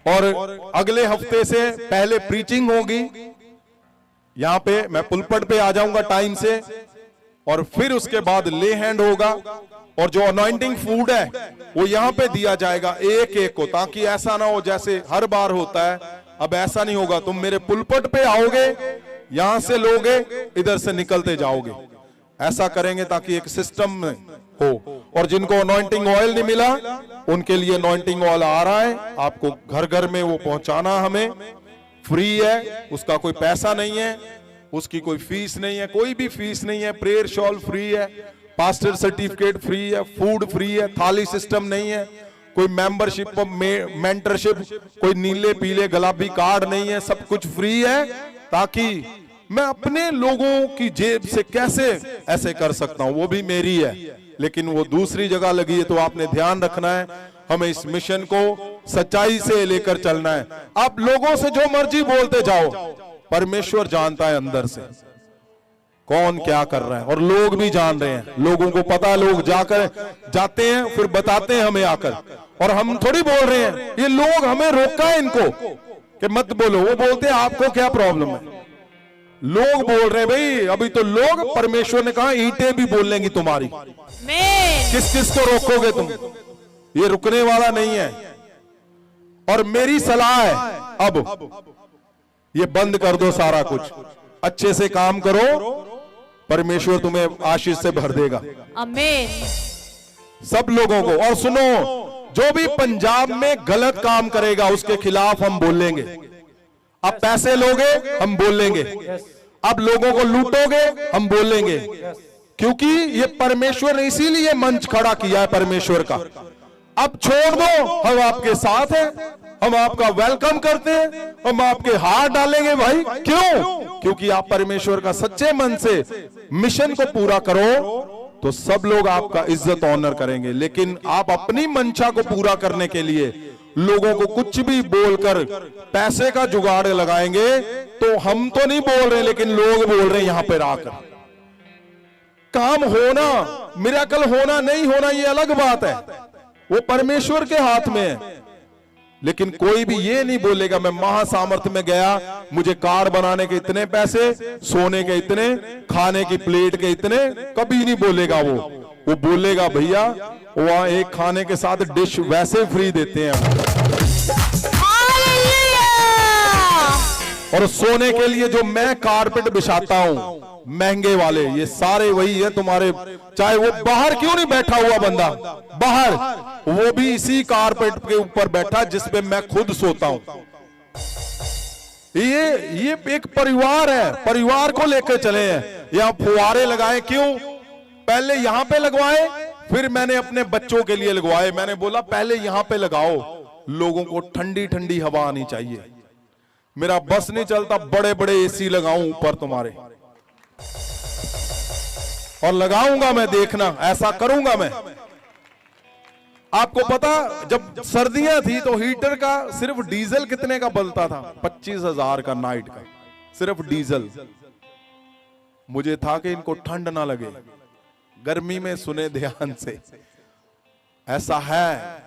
और अगले हफ्ते से पहले प्रीचिंग होगी यहां पे, मैं पुलपट पे आ जाऊंगा टाइम से, और फिर उसके बाद ले हैंड होगा, और जो अनॉइंटिंग फूड है वो यहां पे दिया जाएगा एक एक को, ताकि ऐसा ना हो जैसे हर बार होता है। अब ऐसा नहीं होगा, तुम मेरे पुलपट पे आओगे, यहां से लोगे, इधर से निकलते जाओगे, ऐसा करेंगे ताकि एक सिस्टम में हो। और जिनको अनॉइंटिंग ऑयल नहीं मिला उनके लिए अनॉइंटिंग ऑयल आ रहा है, आपको घर घर में वो पहुंचाना, हमें फ्री है, उसका कोई पैसा नहीं है, उसकी कोई फीस नहीं है, कोई भी फीस नहीं है। प्रेयर शॉल फ्री है, पास्टर सर्टिफिकेट फ्री है, फूड फ्री है, थाली सिस्टम नहीं है, कोई मेंबरशिप मेंटरशिप, कोई नीले पीले गुलाबी कार्ड नहीं है, सब कुछ फ्री है, ताकि मैं अपने लोगों की जेब से कैसे ऐसे कर सकता हूं, वो भी मेरी है, लेकिन वो दूसरी जगह लगी है। तो आपने ध्यान रखना है, हमें इस मिशन को सच्चाई से लेकर चलना है। आप लोगों से जो मर्जी बोलते जाओ, परमेश्वर जानता है अंदर से कौन क्या कर रहा है, और लोग भी जान रहे हैं, लोगों को पता, लोग जाते हैं फिर बताते हैं हमें आकर, और हम थोड़ी बोल रहे हैं, ये लोग हमें रोका है इनको कि मत बोलो, वो बोलते हैं आपको क्या प्रॉब्लम है, लोग बोल रहे हैं भाई, अभी तो लोग, परमेश्वर ने कहा ईंटें भी बोल लेंगी तुम्हारी, किस किस को रोकोगे तुम, ये रुकने वाला नहीं है। और मेरी सलाह है, अब ये बंद कर दो सारा कुछ, अच्छे से काम करो, परमेश्वर तुम्हें आशीष से भर देगा, आमीन। सब लोगों को। और सुनो, जो भी पंजाब में गलत काम करेगा उसके खिलाफ हम बोलेंगे। अब पैसे लोगे हम बोलेंगे, अब लोगों को लूटोगे हम बोलेंगे, क्योंकि ये परमेश्वर ने इसीलिए मंच खड़ा किया है परमेश्वर का। अब छोड़ दो, हम आपके साथ हैं, हम आपका वेलकम करते हैं, हम आपके हाथ डालेंगे भाई। क्यों? क्योंकि आप परमेश्वर का सच्चे मन से मिशन को पूरा करो तो सब लोग आपका इज्जत ऑनर करेंगे। लेकिन आप अपनी मंशा को पूरा करने के लिए लोगों को कुछ भी बोलकर पैसे का जुगाड़ लगाएंगे, तो हम तो नहीं बोल रहे, लेकिन लोग बोल रहे हैं यहां पर आकर। काम होना, मिरेकल होना नहीं होना ये अलग बात है, वो परमेश्वर के हाथ में है। लेकिन कोई भी ये नहीं बोलेगा मैं महासामर्थ में गया, मुझे कार बनाने के इतने पैसे, सोने के इतने, खाने की प्लेट के इतने, कभी नहीं बोलेगा वो बोलेगा भैया वहां एक खाने के साथ डिश वैसे फ्री देते हैं, और सोने के लिए जो मैं कारपेट बिछाता हूं महंगे वाले, ये सारे वही है तुम्हारे, चाहे वो बाहर क्यों नहीं बैठा हुआ बंदा, बाहर वो भी इसी कारपेट के ऊपर बैठा जिसपे मैं खुद सोता हूं। ये एक परिवार है, परिवार को लेकर चले हैं। यहां फुहारे लगाए, क्यों? पहले यहां पे लगवाए, फिर मैंने अपने बच्चों के लिए लगवाए। मैंने बोला पहले यहां पे लगाओ, लोगों को ठंडी ठंडी हवा आनी चाहिए। मेरा बस नहीं चलता बड़े बड़े एसी लगाऊं ऊपर तुम्हारे, और लगाऊंगा मैं, देखना ऐसा करूंगा मैं। आपको पता, जब सर्दियां थी तो हीटर का सिर्फ डीजल कितने का बनता था? 25,000 का नाइट का, सिर्फ डीजल। मुझे था कि इनको ठंड ना लगे, गर्मी में सुने ध्यान से। ऐसा है,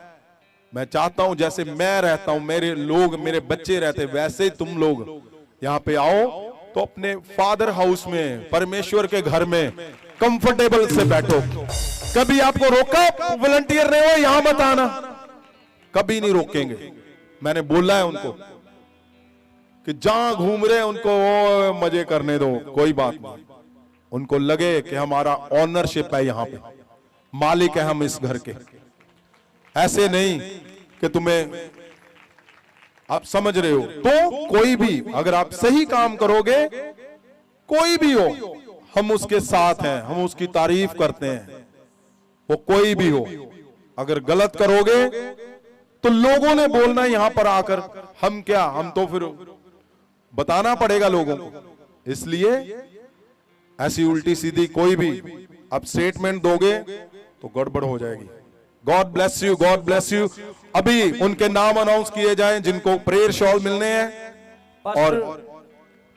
मैं चाहता हूं जैसे मैं रहता हूं, मेरे लोग, मेरे बच्चे रहते, वैसे ही तुम लोग यहां पे आओ तो अपने फादर हाउस में, परमेश्वर के घर में कंफर्टेबल से बैठो। कभी आपको रोका वॉलंटियर ने हो यहां मत आना? कभी नहीं रोकेंगे। मैंने बोला है उनको कि जहां घूम रहे उनको मजे करने दो, कोई बात नहीं। उनको लगे कि हमारा ऑनरशिप है, यहां पे मालिक है हम इस घर के। ऐसे नहीं कि तुम्हें, आप समझ रहे हो। तो कोई भी, अगर आप सही काम करोगे, कोई भी हो, हम उसके साथ हैं, हम उसकी तारीफ करते हैं, वो कोई भी हो। अगर गलत करोगे तो लोगों ने बोलना यहां पर आकर, हम क्या, हम तो फिर बताना पड़ेगा लोगों को। इसलिए ऐसी उल्टी सीधी कोई भी आप स्टेटमेंट दोगे तो गड़बड़ हो जाएगी। God bless you, God bless you. अभी उनके नाम अनाउंस किए जाएं जिनको प्रेयर शॉल मिलने हैं। और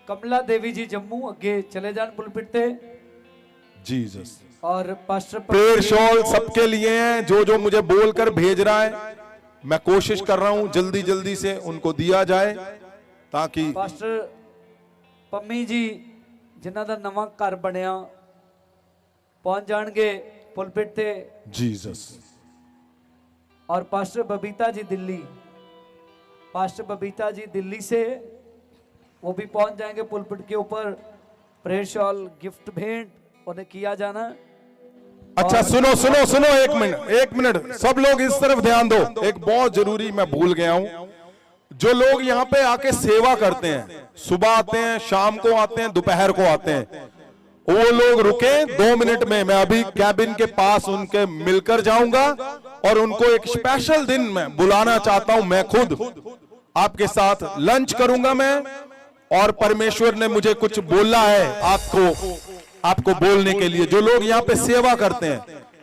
कमला देवी जी जम्मू अगे चले जान पुलपिट ते। जीसस। और पास्टर प्रेयर शॉल सबके लिए हैं, जो जो मुझे बोलकर भेज रहा है मैं कोशिश कर रहा हूं जल्दी जल्दी से उनको दिया जाए ताकि ਪਾਸਟਰ ਪੰਮੀ ਜੀ ਜਿਨ੍ਹਾਂ ਦਾ ਨਵਾਂ ਘਰ ਬਣਿਆ ਪਹੁੰਚ ਜਾਣਗੇ ਪੁਲਪਿਟ ਤੇ जीसस। और पास्टर बबीता जी दिल्ली, पास्टर बबीता जी दिल्ली से वो भी पहुंच जाएंगे पुलपिट के ऊपर। प्रेयर शॉल गिफ्ट भेंट उन्हें किया जाना। अच्छा सुनो सुनो सुनो, एक मिनट सब लोग इस तरफ ध्यान दो। एक बहुत जरूरी मैं भूल गया हूं, जो लोग यहाँ पे आके सेवा करते हैं, सुबह आते हैं, शाम को आते हैं, दोपहर को आते हैं, वो लोग रुके 2 मिनट में। मैं अभी कैबिन के पास उनके मिलकर जाऊंगा और उनको एक स्पेशल दिन में बुलाना चाहता हूं। मैं खुद आपके साथ लंच करूंगा मैं, और परमेश्वर ने मुझे कुछ बोला है आपको बोलने के लिए। जो लोग यहाँ पे सेवा करते हैं,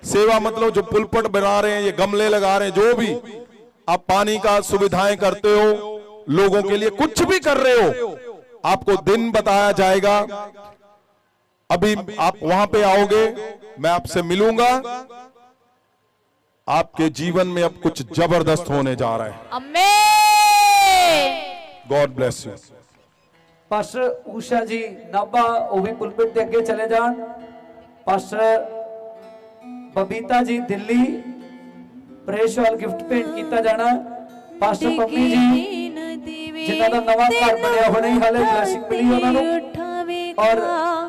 सेवा मतलब जो पुलपट बना रहे हैं, ये गमले लगा रहे हैं, जो भी आप पानी का सुविधाएं करते हो, लोगों के लिए कुछ भी कर रहे हो, आपको दिन बताया जाएगा। अभी आप वहां पे आओगे, मैं आपसे मिलूंगा। आपके जीवन में अब कुछ जबरदस्त होने जा रहा है। Amen. God bless you. Pastor Usha ji Nabha वो भी पुलपिट के अगे चले जान। Pastor Babita ji Delhi prayer shawl gift भेंट किया जाना। पास्टर पंमी जी जिन्हों का नवा घर बनया हुणे हाले ब्लेसिंग मिली उन्होंने। और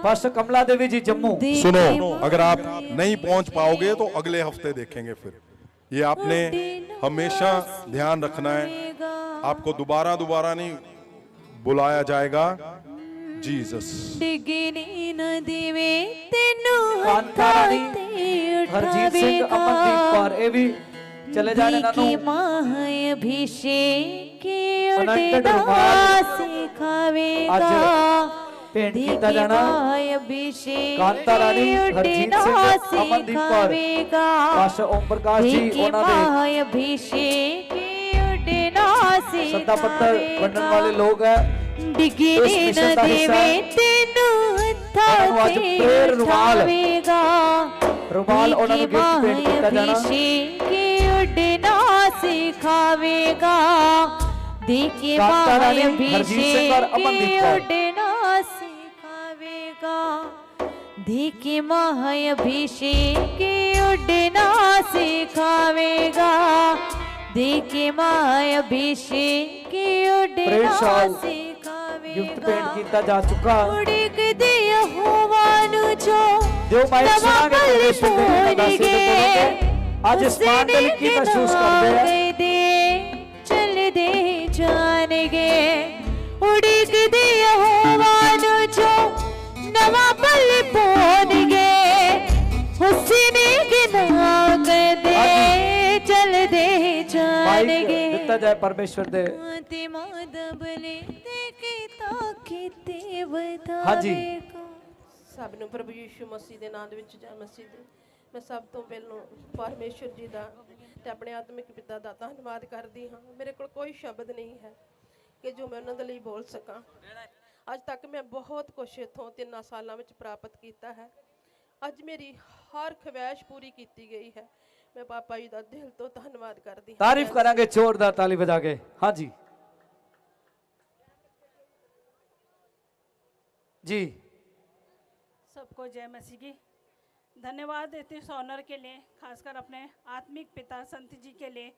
पास्टर कमला देवी जी जम्मू। सुनो, अगर आप नहीं पहुंच पाओगे तो अगले हफ्ते देखेंगे। फिर ये आपने हमेशा ध्यान रखना है, आपको दोबारा नहीं बुलाया जाएगा। जीसस। कांता रानी हरजीत सिंह अमनदीप कौर ये भी चले जाने नानू। अनंत आज भेंट किया जाना। कांता रानी हरजीत सिंह अमनदीप कौर, पास्टर ओम प्रकाश जी उन्होंने सत्ता पत्थर वंडन वाले लोग हैं। इस मिशन का हिस्सा आज प्रेयर रुमाल उन्होंने गिफ्ट भेंट किया जाना। सिखावेगा देखे कांता रानी हरजीत सिंह और अमनदीप कौर सिखावेगा देखे महाअभिषेक उड़ना सिखावेगा देखे महाअभिषेक उड़ना सिखावेगा। गिफ्ट भेंट किया जा चुका। उड़क दिया होवानु जो माइक सुना के परमेश्वर ने दासी ने बोलोगे आज इस मंडल की महसूस कर दे। चल दे जान गे उड़क दिया होवानु जो नवा पल पोन गे हुस्ने के नाग दे चल दे जान गे। दिता जाए परमेश्वर दे। हाँ जी। ਸਭ ਨੂੰ ਪ੍ਰਭੂ ਯਿਸੂ ਮਸੀਹ ਦੇ ਨਾਮ ਦੇ ਵਿੱਚ ਜੈ ਮਸੀਹ ਦੇ ਮੈਂ ਸਭ ਤੋਂ ਪਹਿਲਾਂ ਪਰਮੇਸ਼ਰ ਜੀ ਦਾ ਤੇ ਆਪਣੇ ਆਤਮਿਕ ਪਿਤਾ ਦਾ ਧੰਨਵਾਦ ਕਰਦੀ ਹਾਂ। ਮੇਰੇ ਕੋਲ ਕੋਈ ਸ਼ਬਦ ਨਹੀਂ ਹੈ ਕਿ ਜੋ ਮੈਂ ਉਹਨਾਂ ਦੇ ਲਈ ਬੋਲ ਸਕਾਂ। ਅੱਜ ਤੱਕ ਮੈਂ ਬਹੁਤ ਕੁਝ ਇੱਥੋਂ 3 ਸਾਲਾਂ ਵਿੱਚ ਪ੍ਰਾਪਤ ਕੀਤਾ ਹੈ। ਅੱਜ ਮੇਰੀ ਹਰ ਖਵਾਇਸ਼ ਪੂਰੀ ਕੀਤੀ ਗਈ ਹੈ। मैं पापा जी का दिल तो धन्यवाद करती हूं। तारीफ करांगे जोरदार ताली बजा के। हाँ जी जी। सबको जय मसीह की। धन्यवाद देते हैं इस ऑनर के लिए, खासकर अपने आत्मिक पिता संत जी के लिए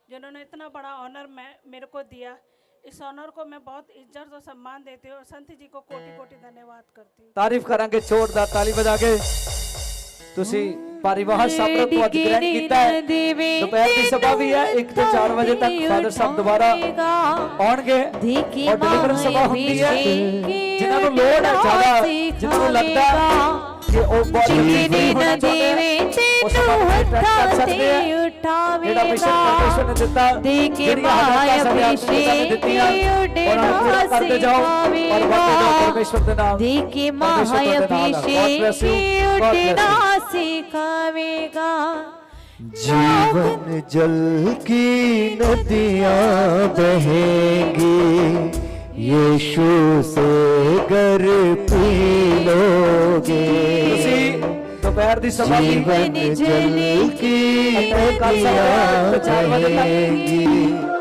जिन्होंने इतना बड़ा ऑनर मेरे को दिया। इस ऑनर को मैं बहुत इज्जत और सम्मान देती हूँ और संत जी को कोटि कोटि धन्यवाद करती हूँ। तारीफ करांगे जोरदार ताली बजा के। तुसी परिवार सामने को आज ग्रहण किया है। दोपहर की सभा भी है 1 से 4 बजे तक फादर साहब दोबारा आउणगे और डिलीवरेंस सभा होती है। जिन्होंने लोड है ज्यादा, जिन्होंने लगता है कि वो बॉडी नहीं होना चाहते वो सभा में ट्रैक कर सकते हैं। जेड़ा मिशन परमेश्वर ने दिता जेड़ी हमें देती है और हम पूरा करते जाओ और बढ़ते जाओ परमेश्वर के नाम। देखे महाअभिषेक उड़ना सिखावेगा। जीवन जल की नदियां बहेंगी यीशु से गर पी लोगे। दोपहर की सभा भी जीवन जल की कर सकते हैं तो 4 बजे तक बहेगी।